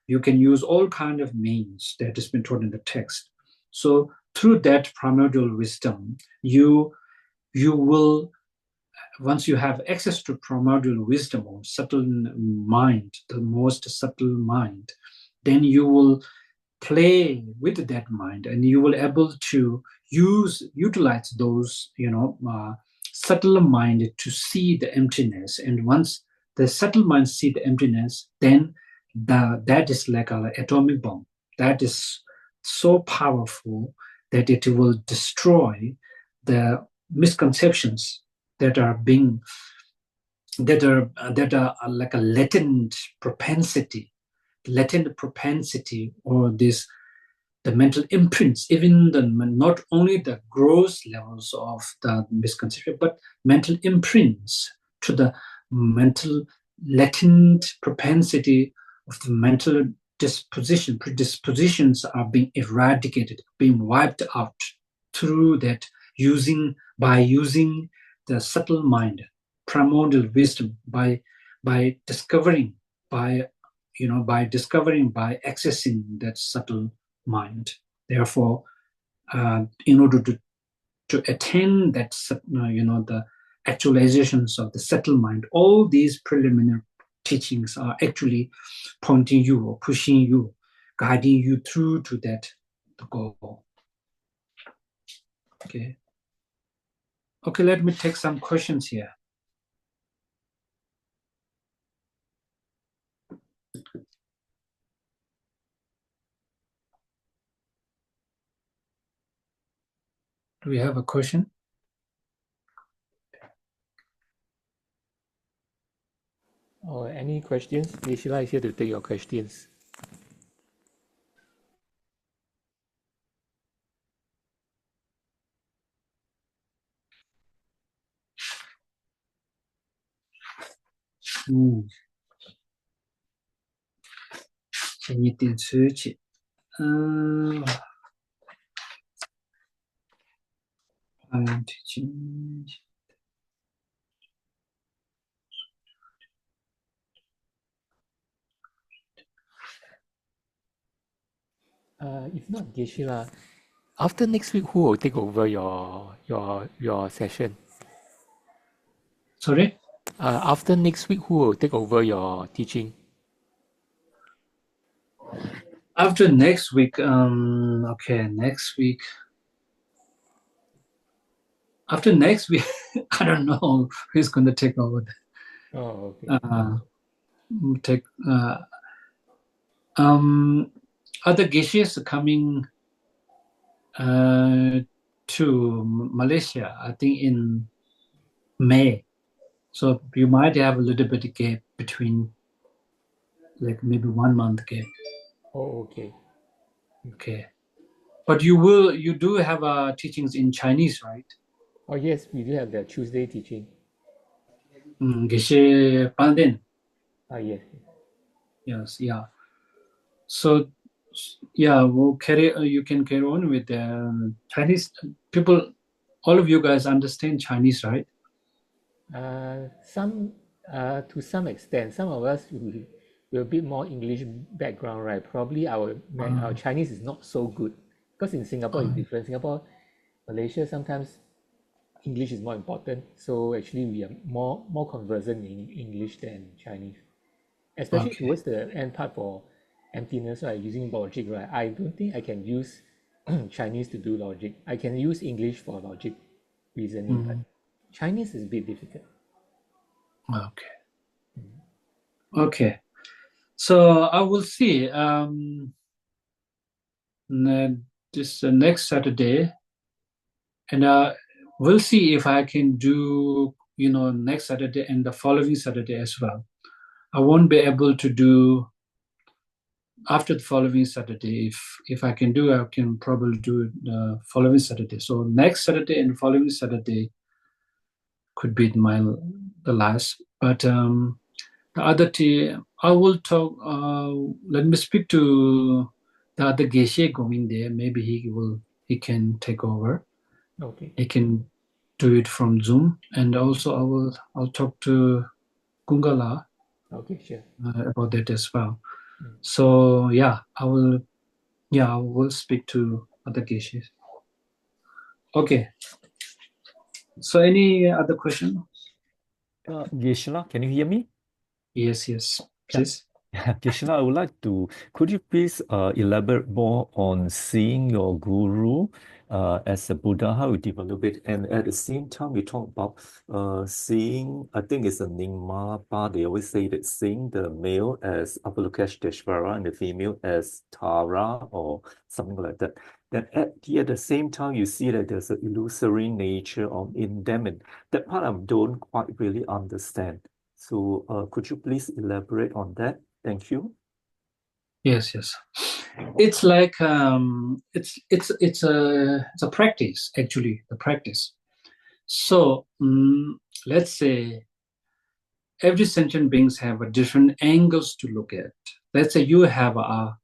you can use all kind of means that has been taught in the text. So through that primordial wisdom, you will, once you have access to primordial wisdom or subtle mind, the most subtle mind, then you will play with that mind, and you will able to utilize those subtle mind to see the emptiness. And once the subtle mind see the emptiness, then that is like an atomic bomb that is so powerful that it will destroy the misconceptions that are like a latent propensity, or the mental imprints, even not only the gross levels of the misconception, but mental imprints to the mental latent propensity of the mental predispositions are being eradicated, being wiped out through that, by using the subtle mind, primordial wisdom, by discovering, by accessing that subtle mind. Therefore, in order to attain that, the actualizations of the subtle mind, all these preliminary teachings are actually pointing you or pushing you, guiding you through to that goal. Okay. Okay, let me take some questions here. Do we have a question? Or any questions? Yeshila is here to take your questions. If not Geshe-la, after next week, who will take over your session? Sorry? After next week, who will take over your teaching? After next week, okay, next week. After next week, I don't know who's going to take over. Oh, okay. Take other geshes coming to Malaysia, I think in May. So you might have a little bit of gap between, like maybe 1 month gap. Oh, okay. Okay. But you do have teachings in Chinese, right? Oh, yes, we do have the Tuesday teaching. Geshe Pandin. Yes. Yes, yeah. So yeah, we'll carry. You can carry on with the Chinese people. All of you guys understand Chinese, right? Some, to some extent, some of us we're a bit more English background, right? Probably our Chinese is not so good because in Singapore it's different. Singapore, Malaysia, sometimes English is more important. So actually, we are more conversant in English than Chinese, especially Okay. towards the end part for emptiness, right? Using logic, right? I don't think I can use Chinese to do logic. I can use English for logic reasoning, but Chinese is a bit difficult. Okay. Okay. So I will see. This next Saturday, and we'll see if I can do, next Saturday and the following Saturday as well. I won't be able to do after the following Saturday. If I can do, I can probably do it the following Saturday. So next Saturday and following Saturday could be the last. But the other I will talk. Let me speak to the other Geshe going there. Maybe he can take over. Okay. He can do it from Zoom, and also I'll talk to Gungala Okay, sure. about that as well. So yeah, I will speak to other Geshes. Okay. So any other question? Geshe-la, can you hear me? Yes, Yeah. please. Geshe-la, I would like to, could you please elaborate more on seeing your guru as a Buddha, how you develop it, and at the same time we talk about seeing, I think it's a Nyingma, they always say that seeing the male as Avalokiteshvara and the female as Tara or something like that. Then at the same time you see that there's an illusory nature in them, and that part I don't quite really understand. So could you please elaborate on that? Thank you. Yes. It's like it's a practice, actually, the practice. So let's say every sentient beings have a different angles to look at. Let's say you have a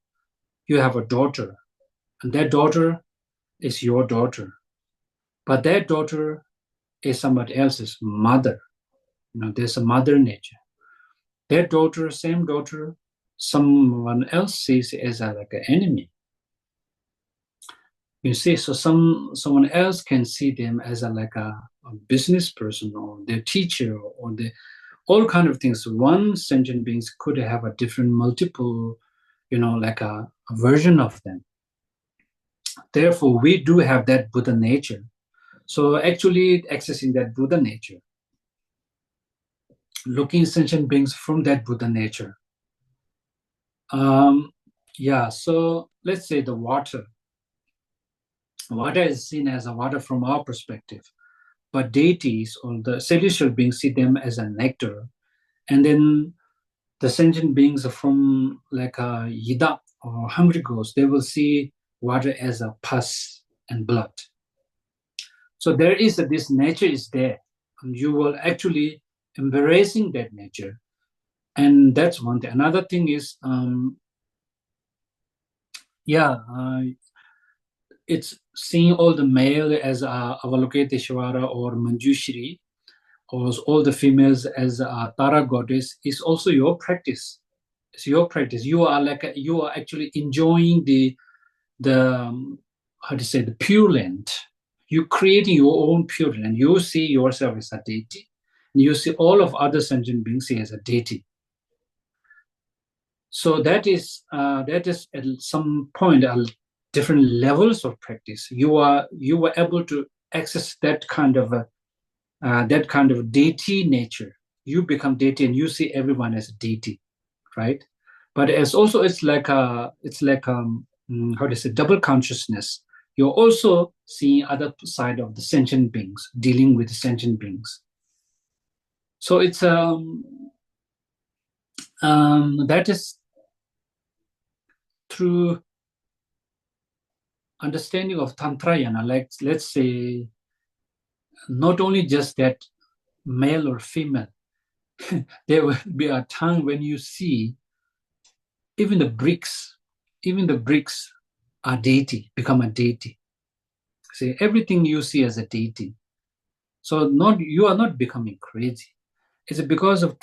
daughter, and that daughter is your daughter, but that daughter is somebody else's mother. There's a mother nature. That daughter, same daughter, someone else sees as like an enemy. You see, so someone else can see them as like a business person or their teacher or all kind of things. One sentient beings could have a different multiple, like a version of them. Therefore, we do have that Buddha nature. So actually accessing that Buddha nature, looking sentient beings from that Buddha nature. So let's say the water. Water is seen as a water from our perspective, but deities or the celestial beings see them as a nectar. And then the sentient beings from like a Yida or hungry ghosts, they will see water as a pus and blood. So this nature is there, and you will actually embracing that nature. And that's one thing. Another thing is, it's seeing all the male as Avalokiteshvara or Manjushri, or all the females as Tara goddess is also your practice. It's your practice. You are actually enjoying the how to say, the Pure Land. You creating your own Pure Land. You see yourself as a deity, and you see all of other sentient beings as a deity. So that is at some point different levels of practice. You were able to access that kind of deity nature. You become deity, and you see everyone as a deity, right? But it's like how to say, double consciousness. You're also seeing other side of the sentient beings, dealing with sentient beings. So it's that is through understanding of Tantrayana. Like, let's say, not only just that male or female, there will be a time when you see even the bricks are deity, become a deity. See, everything you see as a deity. So you are not becoming crazy. It's because of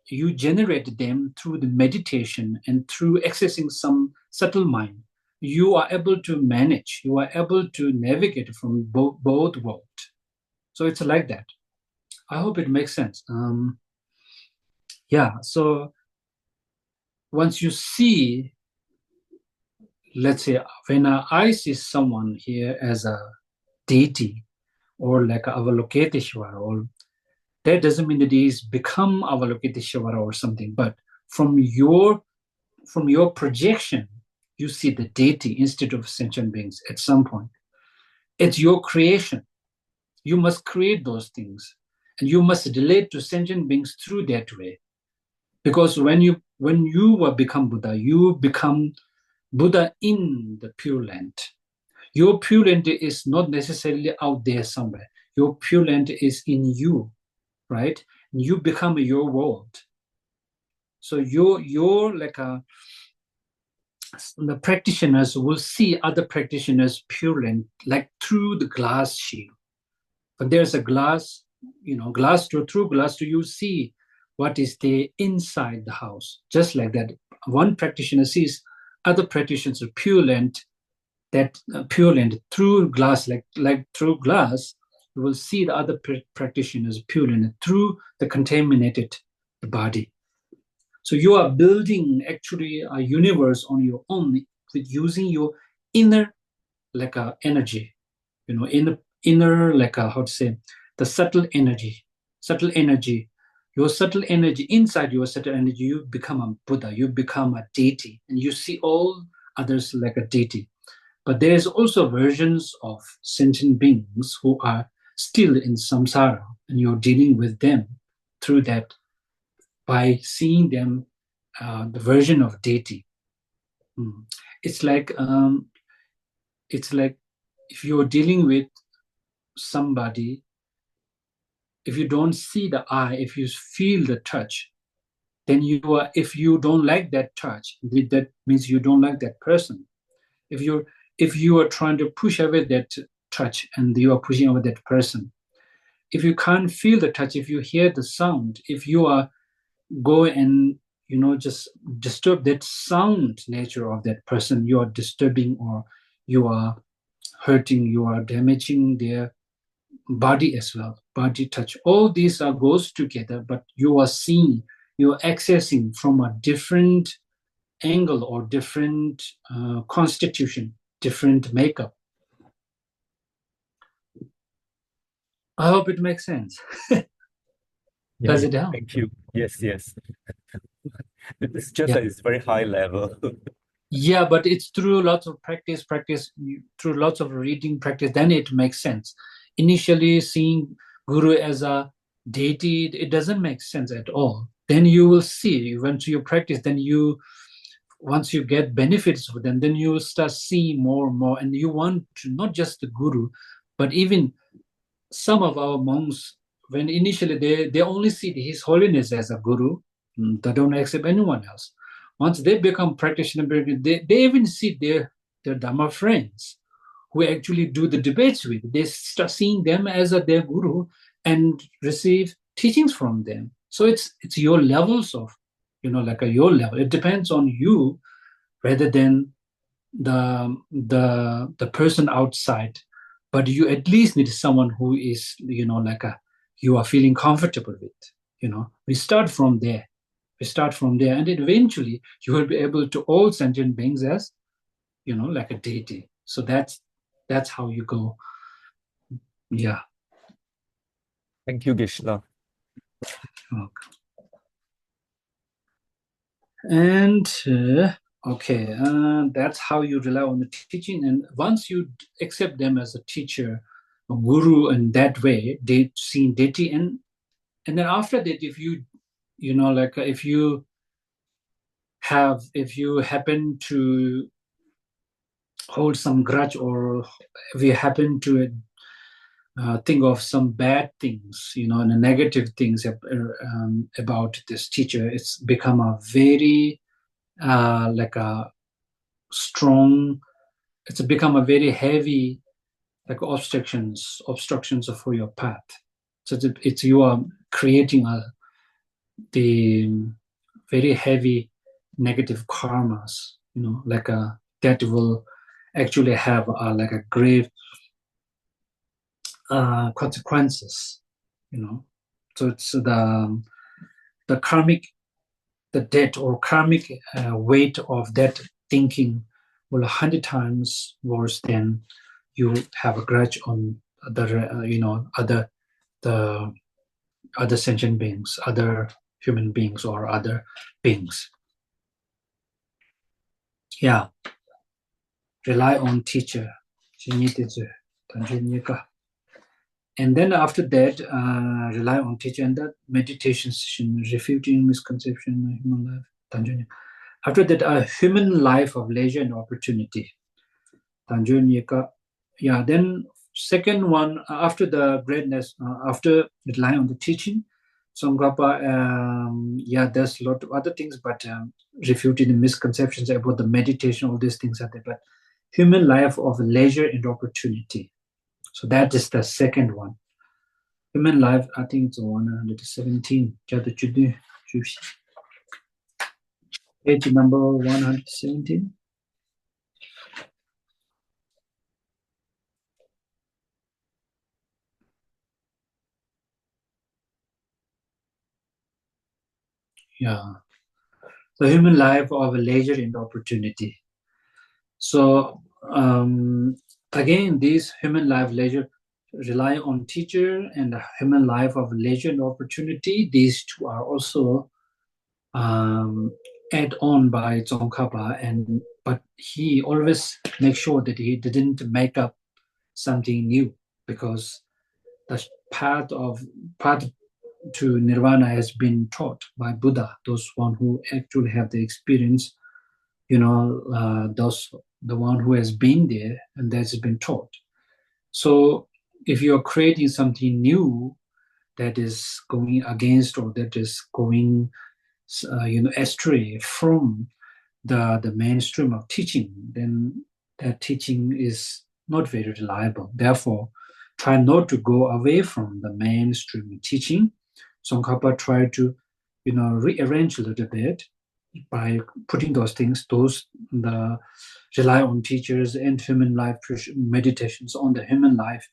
you generate them through the meditation and through accessing some subtle mind. You are able to manage, you are able to navigate from both worlds. So it's like that. I hope it makes sense. So once you see, let's say, when I see someone here as a deity or like Avalokiteshvara, or that doesn't mean that he's become Avalokiteshvara or something, but from your projection, you see the deity instead of sentient beings at some point. It's your creation. You must create those things, and you must relate to sentient beings through that way. Because when you become Buddha, you become Buddha in the Pure Land. Your Pure Land is not necessarily out there somewhere. Your Pure Land is in you, right? You become your world. So you're like the practitioners will see other practitioners Pure Land like through the glass shield. But there's a glass, through glass door, you see what is there inside the house. Just like that, one practitioner sees other practitioners of Pure Land, Pure Land through glass, like through glass. You will see the other practitioners of Pure Land through the contaminated body. So you are building actually a universe on your own with using your inner energy, inner how to say, the subtle energy. Your subtle energy, inside your subtle energy, you become a Buddha, you become a deity, and you see all others like a deity. But there is also versions of sentient beings who are still in samsara, and you're dealing with them through that by seeing them, the version of deity. It's like if you're dealing with somebody, if you don't see the eye, if you feel the touch, then if you don't like that touch, that means you don't like that person. If you are trying to push away that touch and you are pushing away that person, if you can't feel the touch, if you hear the sound, if you are go and just disturb that sound nature of that person, you are disturbing, or you are hurting, you are damaging their body as well. Body touch, all these goes together, but you are seeing, you are accessing from a different angle or different constitution, different makeup. I hope it makes sense. Does it help? Thank you. Yes. It's just that it's very high level. Yeah, but it's through lots of practice, through lots of reading practice, then it makes sense. Initially, seeing Guru as a deity, it doesn't make sense at all. Then you will see, once you practice, then once you get benefits of them, then you start seeing more and more, and you want to, not just the Guru, but even some of our monks, when initially they only see His Holiness as a Guru, they don't accept anyone else. Once they become practitioner, they even see their Dhamma friends who actually do the debates with. They start seeing them as their Guru and receive teachings from them. So it's your levels of, your level. It depends on you rather than the person outside, but you at least need someone who is, you are feeling comfortable with. We start from there. And eventually you will be able to all sentient beings as, like a deity. So that's how you go. Yeah. Thank you, Gishla. Okay. And that's how you rely on the teaching. And once you accept them as a teacher, a guru, in that way, they see deity. And then after that, if you, if you happen to hold some grudge, or if you happen to think of some bad things, and the negative things about this teacher, it's become a very like a strong, it's become a very heavy, like obstructions for your path. So it's you are creating the very heavy negative karmas, like that will actually have like a grave consequences. So it's the karmic, the debt or karmic weight of that thinking will 100 times worse than you have a grudge on the other sentient beings, other human beings, or other beings. Yeah. Rely on teacher. And then after that, rely on teacher, and that meditation session, refuting misconception of human life. Tanjanya. After that, a human life of leisure and opportunity. Tanjanya. Yeah, then second one, after the greatness, after relying on the teaching, Tsongkhapa, there's a lot of other things, but refuting the misconceptions about the meditation, all these things are there. But human life of leisure and opportunity. So that is the second one. Human life, I think it's 117. Page number 117. Yeah. The human life of leisure and opportunity. So again, these human life leisure rely on teacher, and the human life of leisure and opportunity. These two are also add on by Tsongkhapa, but he always makes sure that he didn't make up something new, because the path to nirvana has been taught by Buddha, those one who actually have the experience, those the one who has been there and that's been taught. So if you're creating something new that is going against, or that is going astray from the mainstream of teaching, then that teaching is not very reliable. Therefore, try not to go away from the mainstream teaching. Tsongkhapa tried to rearrange a little bit by putting those things, the rely on teachers and human life meditations on the human life,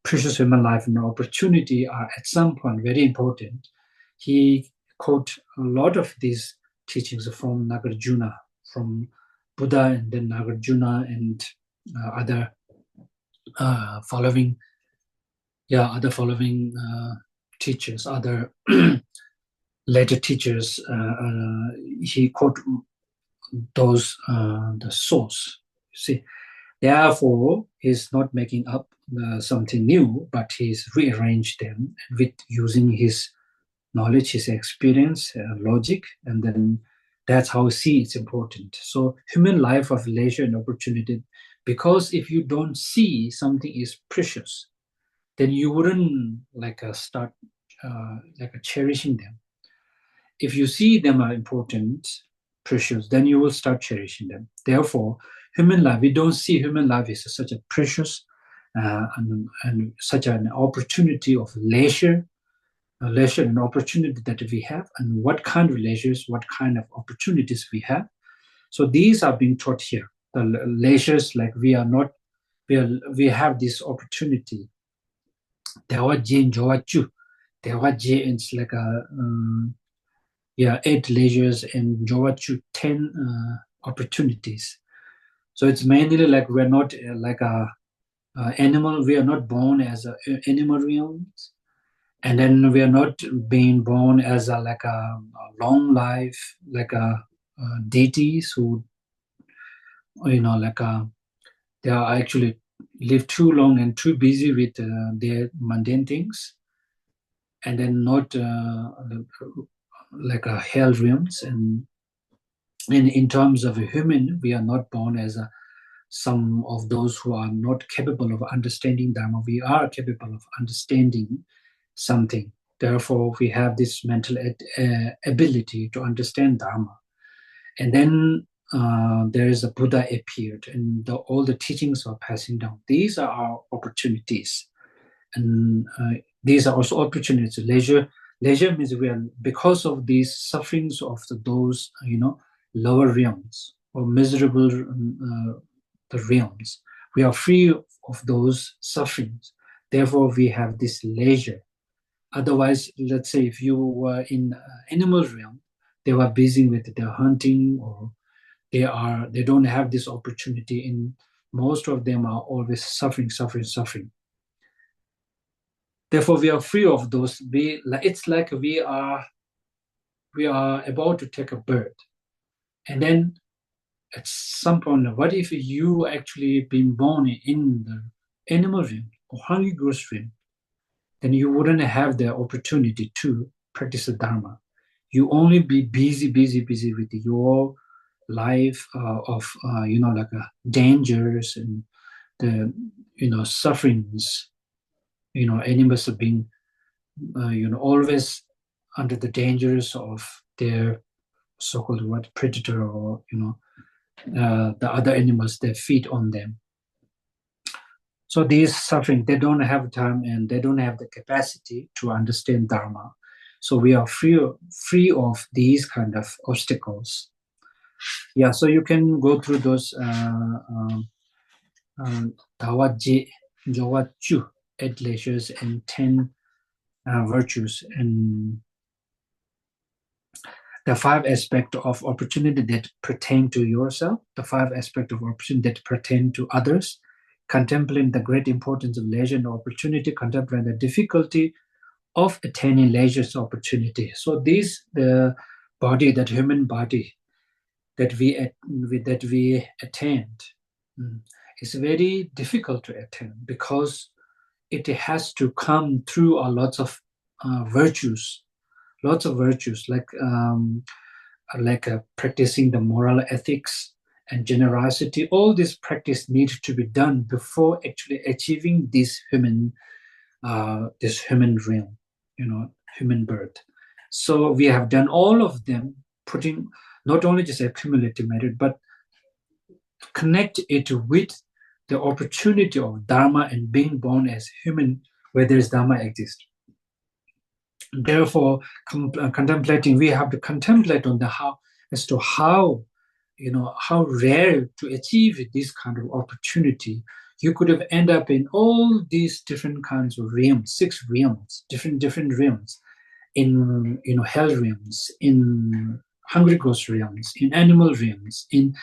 precious human life and opportunity are at some point very important. He quote a lot of these teachings from Nagarjuna, from Buddha, and then Nagarjuna and other following teachers, other later teachers. He quote those the source. You see, therefore, he's not making up something new, but he's rearranged them with using his knowledge, his experience, logic, and then that's how we see it's important. So human life of leisure and opportunity, because if you don't see something is precious, then you wouldn't start cherishing them. If you see them are important, precious, then you will start cherishing them. Therefore, human life, we don't see human life as such a precious and such an opportunity of leisure and opportunity that we have, and what kind of leisures, what kind of opportunities we have. So these are being taught here. the leisures, like we have this opportunity. Dewa Jin Jowa Chu. Dewa Jin is like a 8 leisures, and Jowa Chu 10 opportunities. So it's mainly like we're not like a animal. We are not born as animal realms, and then we are not being born as like a long life, like a deities who, like they are actually live too long and too busy with their mundane things, and then not like a hell realms. And in terms of a human, we are not born as some of those who are not capable of understanding Dharma. We are capable of understanding something. Therefore, we have this mental ability to understand Dharma. And then there is a Buddha appeared, and all the teachings are passing down. These are our opportunities. And these are also opportunities. Leisure means we are, because of these sufferings of those, lower realms or miserable the realms, we are free of those sufferings. Therefore, we have this leisure. Otherwise, let's say if you were in animal realm, they were busy with their hunting, or they don't have this opportunity. In most of them are always suffering. Therefore, we are free of those. It's like we are about to take a birth, and then at some point, what if you actually been born in the animal realm or hungry ghost realm? Then you wouldn't have the opportunity to practice the Dharma. You only be busy with your life of like dangers and the sufferings. Animals are being always under the dangers of their so-called predator, or the other animals that feed on them. So these suffering, they don't have time and they don't have the capacity to understand Dharma. So we are free of these kind of obstacles. Yeah, so you can go through those Dawaji, Jowachu, 8 leisures and 10 virtues, and the 5 aspects of opportunity that pertain to yourself, the 5 aspects of opportunity that pertain to others, contemplating the great importance of leisure and opportunity, contemplating the difficulty of attaining leisure's opportunity. So the body, that human body that we attained, is very difficult to attain, because it has to come through lots of virtues, like practicing the moral ethics and generosity. All this practice needs to be done before actually achieving this human realm, human birth. So we have done all of them, putting not only just accumulative merit, but connect it with the opportunity of Dharma and being born as human, where there is Dharma exists. Therefore, contemplating, we have to contemplate on how rare to achieve this kind of opportunity. You could have ended up in all these different kinds of realms, 6 realms, different realms, in hell realms, in hungry ghost realms, in animal realms, in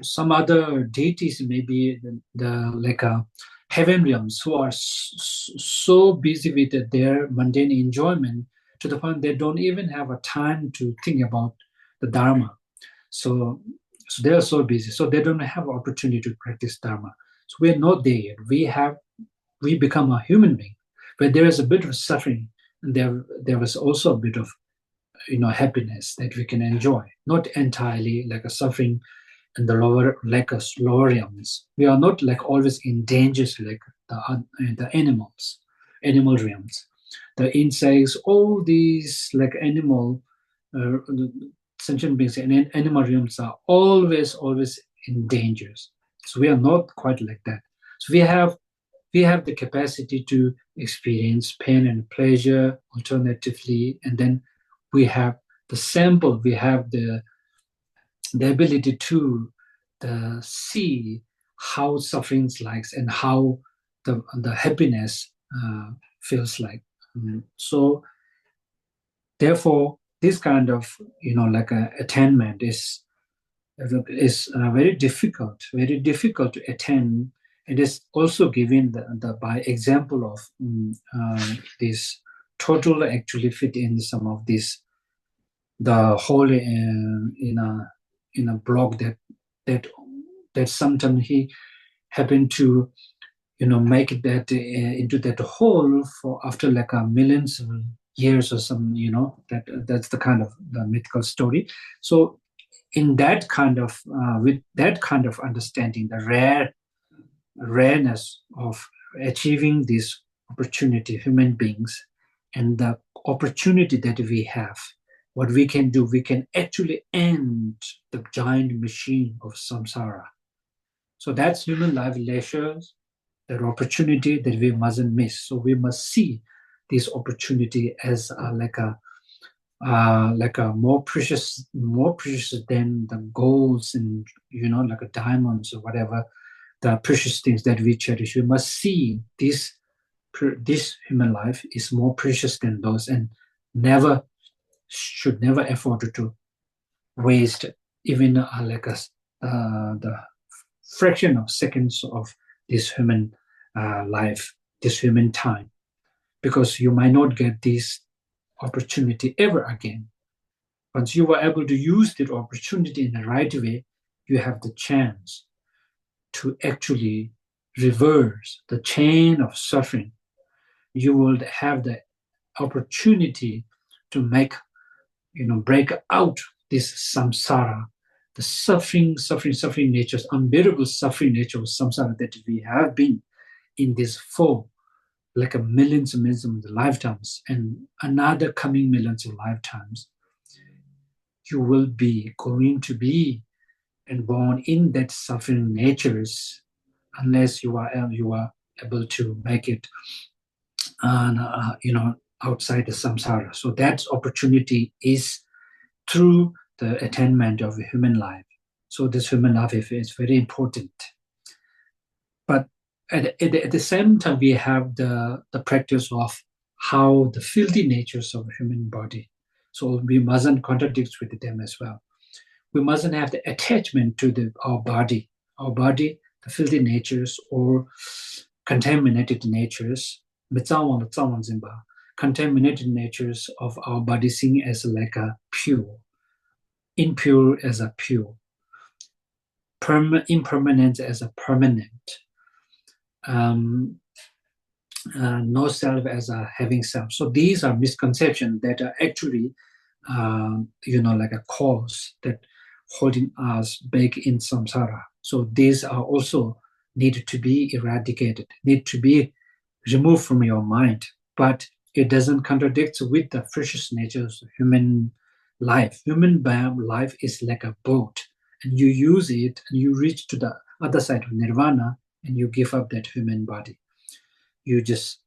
some other deities, maybe the heaven realms, who are so busy with their mundane enjoyment to the point they don't even have a time to think about the Dharma. So they are so busy, so they don't have opportunity to practice Dharma. So we're not there yet. We become a human being, but there is a bit of suffering, and there was also a bit of happiness that we can enjoy, not entirely like a suffering in the lower realms. We are not like always in dangers like the animal realms, the insects, all these like animal sentient beings and animal realms are always in dangers. So we are not quite like that. So we have the capacity to experience pain and pleasure alternatively, and then we have the sample, we have the ability to see how suffering's likes and how the happiness feels like. So therefore, this kind of like attainment is very difficult to attain. It is also given the by example of this total actually fit in some of this the whole in a blog that that sometimes he happened to make that into that whole for after like a millions of years or some that's the kind of the mythical story. So in that kind of with that kind of understanding, the rareness of achieving this opportunity, human beings, and the opportunity that we have, what we can do, we can actually end the giant machine of samsara. So that's human life leisures, that opportunity that we mustn't miss. So we must see this opportunity as like a more precious than the golds and like a diamonds or whatever the precious things that we cherish. We must see this human life is more precious than those, and should never afford to waste even the fraction of seconds of this human life, this human time, because you might not get this opportunity ever again. Once you were able to use that opportunity in the right way, you have the chance to actually reverse the chain of suffering. You will have the opportunity to break out this samsara, the suffering natures, unbearable suffering nature of samsara that we have been in this for like a millions and millions of lifetimes and another coming millions of lifetimes. You will be going to be and born in that suffering natures unless you are able to make it outside the samsara. So that opportunity is through the attainment of human life. So this human life is very important. But at the same time, we have the practice of how the filthy natures of human body. So we mustn't contradict with them as well. We mustn't have the attachment to our body, the filthy natures or contaminated natures, contaminated natures of our body seen as like a pure, impure as a pure, impermanent as a permanent, um, no self as a having self. So these are misconceptions that are actually, like a cause that holding us back in samsara. So these are also need to be eradicated, need to be removed from your mind. But it doesn't contradict with the precious nature of human life. Human life is like a boat, and you use it, and you reach to the other side of nirvana, and you give up that human body. You just,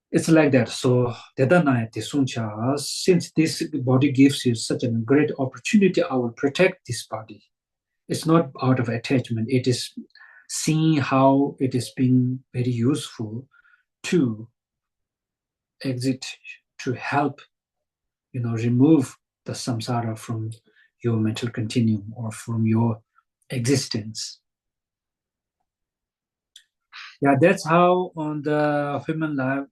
it's like that. So since this body gives you such a great opportunity, I will protect this body. It's not out of attachment. It is seeing how it is being very useful to exit, to help, remove the samsara from your mental continuum or from your existence. Yeah, that's how on the human life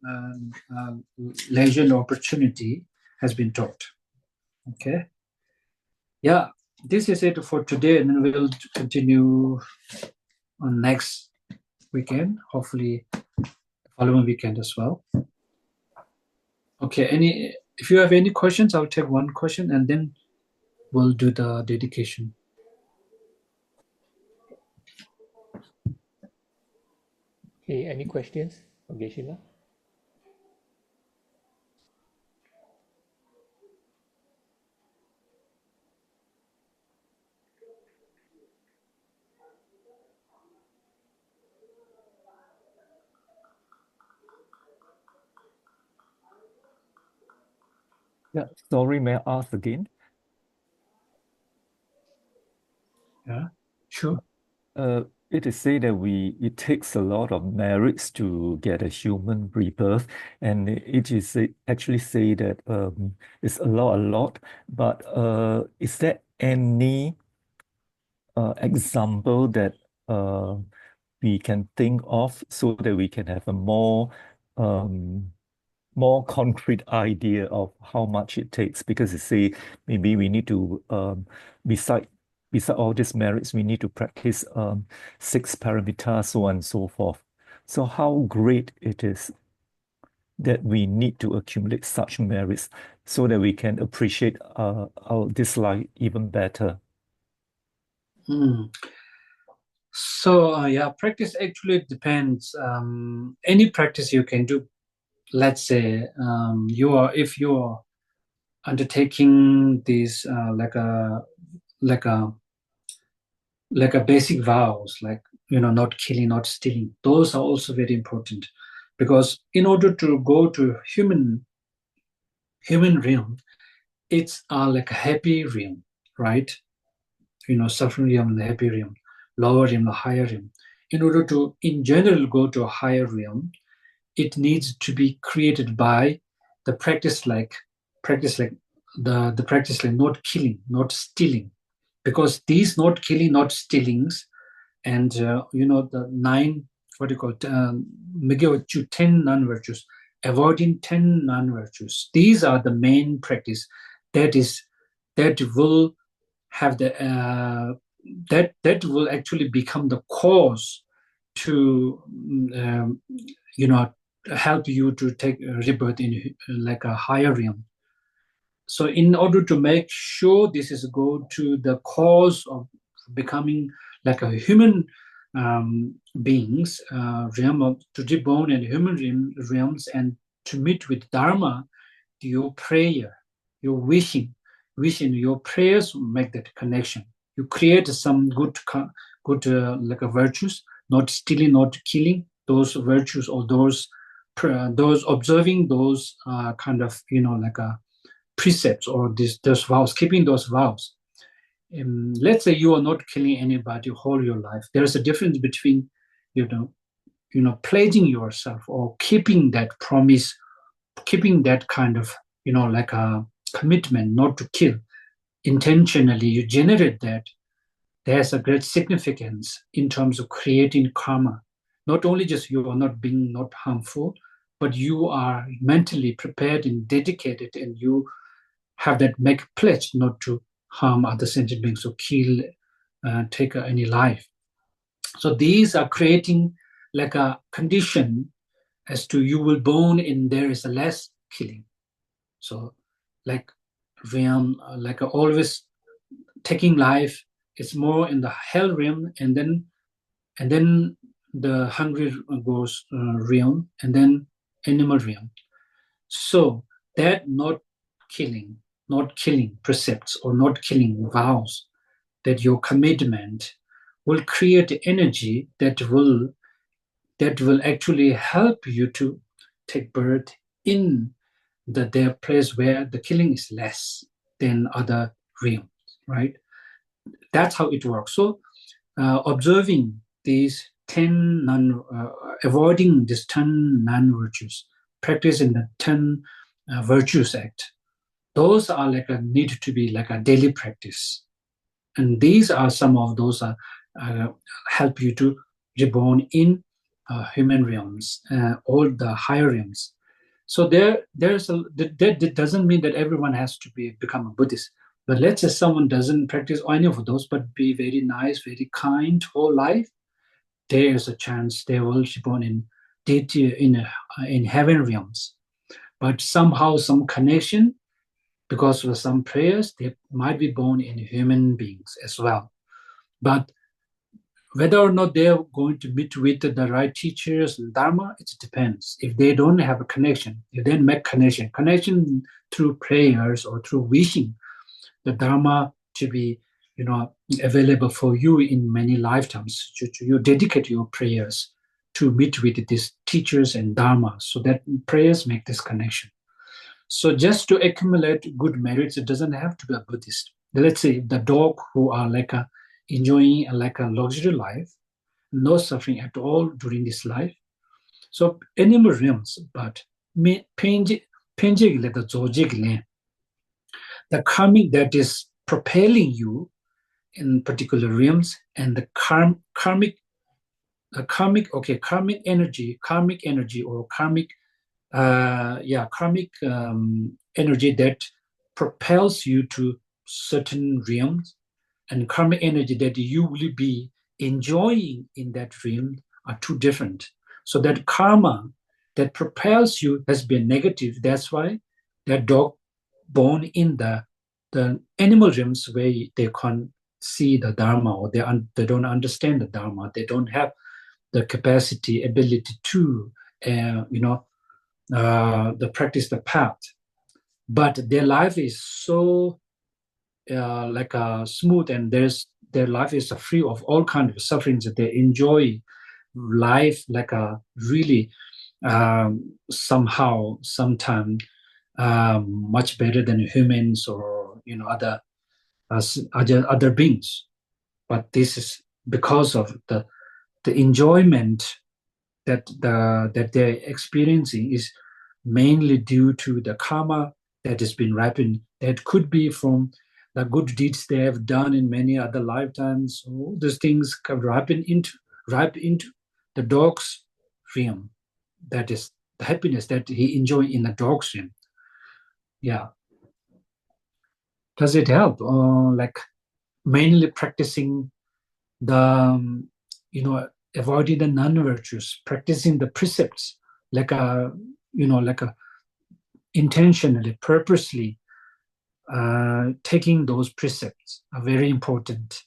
leisure opportunity has been taught. Okay. Yeah, this is it for today, and then we'll continue on next weekend, hopefully following weekend as well. Okay, if you have any questions, I'll take one question and then we'll do the dedication. Okay, any questions? Okay, Sheila? Yeah, sorry, may I ask again? Yeah, sure. It is said that it takes a lot of merits to get a human rebirth, and it is actually say that it's a lot. But is there any example that uh, we can think of so that we can have a um, more concrete idea of how much it takes? Because you say maybe we need to beside all these merits, we need to practice 6 parameters, so on and so forth. So how great it is that we need to accumulate such merits so that we can appreciate this life even better. Mm. So yeah, practice actually depends. Any practice you can do. Let's say if you are undertaking these like a like a basic vows, like not killing, not stealing. Those are also very important, because in order to go to human realm, it's like a happy realm, right? Suffering realm and the happy realm, lower realm, the higher realm. In order to, in general, go to a higher realm, it needs to be created by the practice like the practice like not killing, not stealing, because these not killing, not stealings, and the nine, what do you call it, Megawatu, 10 non-virtues, avoiding 10 non-virtues. These are the main practice that is that will have the that will actually become the cause to you know help you to take rebirth in like a higher realm. So in order to make sure this is go to the cause of becoming like a human beings, realm of to reborn and human realms, and to meet with Dharma, your prayer, your wishing, your prayers will make that connection. You create some good like a virtues, not stealing, not killing. Those virtues or those observing those kind of like a precepts or those vows, keeping those vows. Let's say you are not killing anybody all your life. There is a difference between, you know, pledging yourself or keeping that promise, keeping that kind of, like a commitment not to kill intentionally. You generate that. There's a great significance in terms of creating karma. Not only just you are not being not harmful, but you are mentally prepared and dedicated, and you have that make pledge not to harm other sentient beings or kill, take any life. So these are creating like a condition as to you will born in there is a less killing. So like realm, like always taking life, it's more in the hell realm, and then the hungry goes realm, and then animal realm. So that not killing precepts or not killing vows, that your commitment will create energy that will actually help you to take birth in their place where the killing is less than other realms, right? That's how it works. So observing these 10 avoiding these 10 non-virtues, practicing the 10 virtues act, those are like a need to be like a daily practice. And these are some of those uh, help you to reborn in human realms, all the higher realms. So that doesn't mean that everyone has to become a Buddhist. But let's say someone doesn't practice any of those, but be very nice, very kind whole life. There is a chance they will be born in heaven realms. But somehow some connection, because of some prayers, they might be born in human beings as well. But whether or not they're going to meet with the right teachers and Dharma, it depends. If they don't have a connection, you then make connection through prayers or through wishing the Dharma to be, available for you in many lifetimes. You dedicate your prayers to meet with these teachers and Dharma, so that prayers make this connection. So just to accumulate good merits, it doesn't have to be a Buddhist. Let's say the dog who are like enjoying like a luxury life, no suffering at all during this life. So animal realms, but the karmic that is propelling you in particular realms, and the karmic energy or karmic energy that propels you to certain realms, and karmic energy that you will be enjoying in that realm are two different. So that karma that propels you has been negative. That's why that dog born in the animal realms where they can't see the dharma, or they don't understand the dharma. They don't have the capacity, ability to, the practice the path. But their life is so smooth, and their life is free of all kinds of sufferings. That they enjoy life like a really sometime much better than humans, or other beings. But this is because of the enjoyment that they're experiencing is mainly due to the karma that has been ripened. That could be from the good deeds they have done in many other lifetimes. All these things can ripe into the dog's realm. That is the happiness that he enjoys in the dog's realm. Yeah. Does it help? Like mainly practicing the avoiding the non-virtues, practicing the precepts, like a like a intentionally, purposely taking those precepts are very important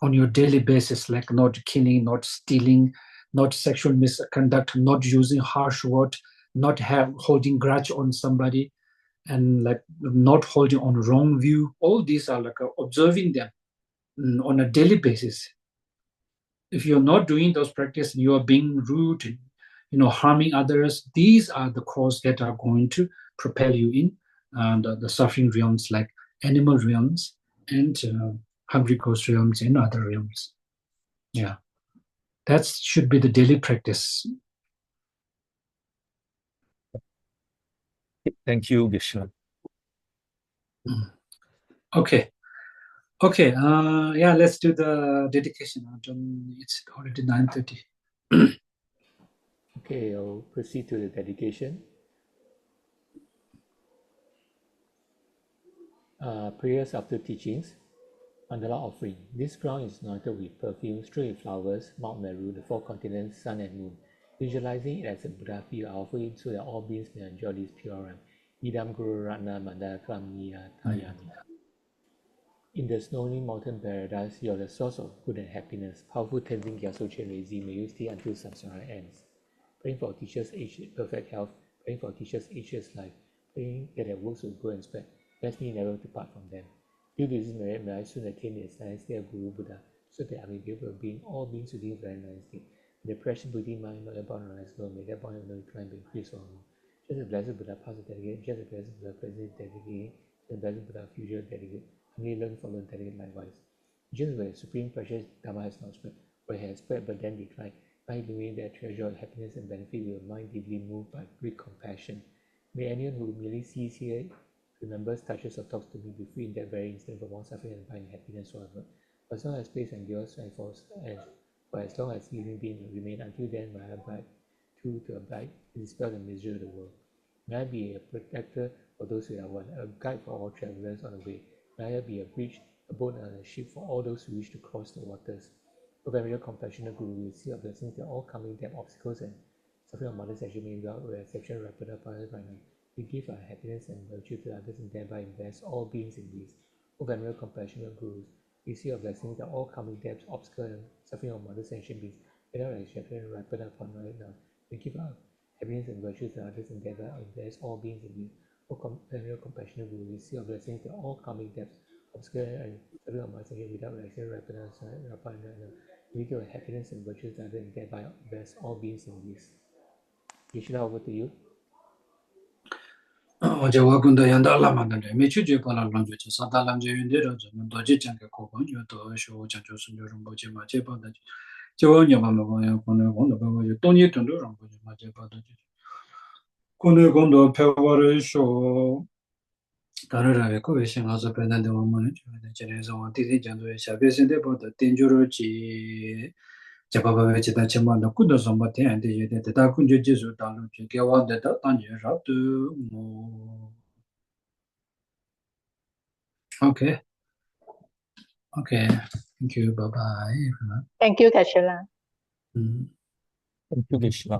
on your daily basis, like not killing, not stealing, not sexual misconduct, not using harsh word, not holding grudge on somebody, and like not holding on wrong view. All these are like observing them on a daily basis. If you're not doing those practices, you are being rude, harming others. These are the causes that are going to propel you in the suffering realms, like animal realms and hungry ghost realms and other realms. Yeah, that should be the daily practice. Thank you, Vishnu. Okay. Okay. Yeah, let's do the dedication. It's already 9:30. Okay, I'll proceed to the dedication. Prayers after teachings. Mandala offering. This ground is anointed with perfume, strewn with flowers, Mount Meru, the four continents, sun and moon. Visualizing it as a Buddha figure, I offer it so that all beings may enjoy this pure realm. Idam Guru Ratna Mandala Klamniya Tayami. In the snowy mountain paradise, you are the source of good and happiness. Powerful Tenzin Gyatso Chenrezi, may you stay until samsara ends. Praying for teachers' perfect health, praying for teachers' ageless life, praying that their works will grow and spread. Bless me never to part from them. Due to this merit, may I soon attain the aesthetic of Guru Buddha, so that I may be able to bring all beings within very nice state. May the precious Buddhi mind not upon a rise low, may that bond of no decline be increased or more. Just as blessed Buddha past the delegate, just as blessed Buddha present delegate, just as blessed Buddha future delegate, humbly learn from the delegate likewise. Just where supreme precious Dharma has not spread, or has spread but then declined, by believing that treasure of happiness and benefit will mind deeply moved by great compassion. May anyone who merely sees here, remembers, touches, or talks to me be free in that very instant from all suffering and find happiness forever. For as long as space endures, and for as long as living beings will remain, until then, may I abide, true to abide, to dispel the misery of the world. May I be a protector for those who are one, a guide for all travelers on the way. May I be a bridge, a boat, and a ship for all those who wish to cross the waters. O very compassionate Guru, we see our blessings that all coming death, obstacles, and suffering of mothers actually may without exception ripen upon us right now. We give our happiness and virtue to others and thereby invest all beings in bliss. O venerable compassionate Gurus, we see our blessings that all coming deaths, obstacles, and suffering of mothers and ancient beings without exception ripen upon us right now. We give our happiness and virtues to others and thereby invest all beings in bliss. O venerable compassionate Guru, we see our blessings that all coming deaths, obscure and suffering of mothers and ancient without exception ripen upon us right now. We give our happiness and virtues to others and thereby invest all beings in bliss. Yeshua, over to you. 어제 와군도 연다 라만데 메추제 발라 런주 사다 런주 윤데로 좀 도지 장게 고건 요도 쇼 장조 순조 좀 보지 마 제바다 저원이 봐면 뭐야 오늘 오늘 봐봐 돈이 돈도 좀 보지 마 제바다 오늘 건도 페버를 쇼 다르라에 그 외신 가서 배는데 오면 저에서 어디지 장도에 샤베스인데 보다 땡주로지 제바바 외치다 제만도 꾸도 좀 못해 안 되게 되다 군주 지수 달로 개와데다 단지라도 뭐 Okay. Okay. Thank you. Bye bye, everyone. Thank you, Kashila. Mm. Thank you, Vishwa.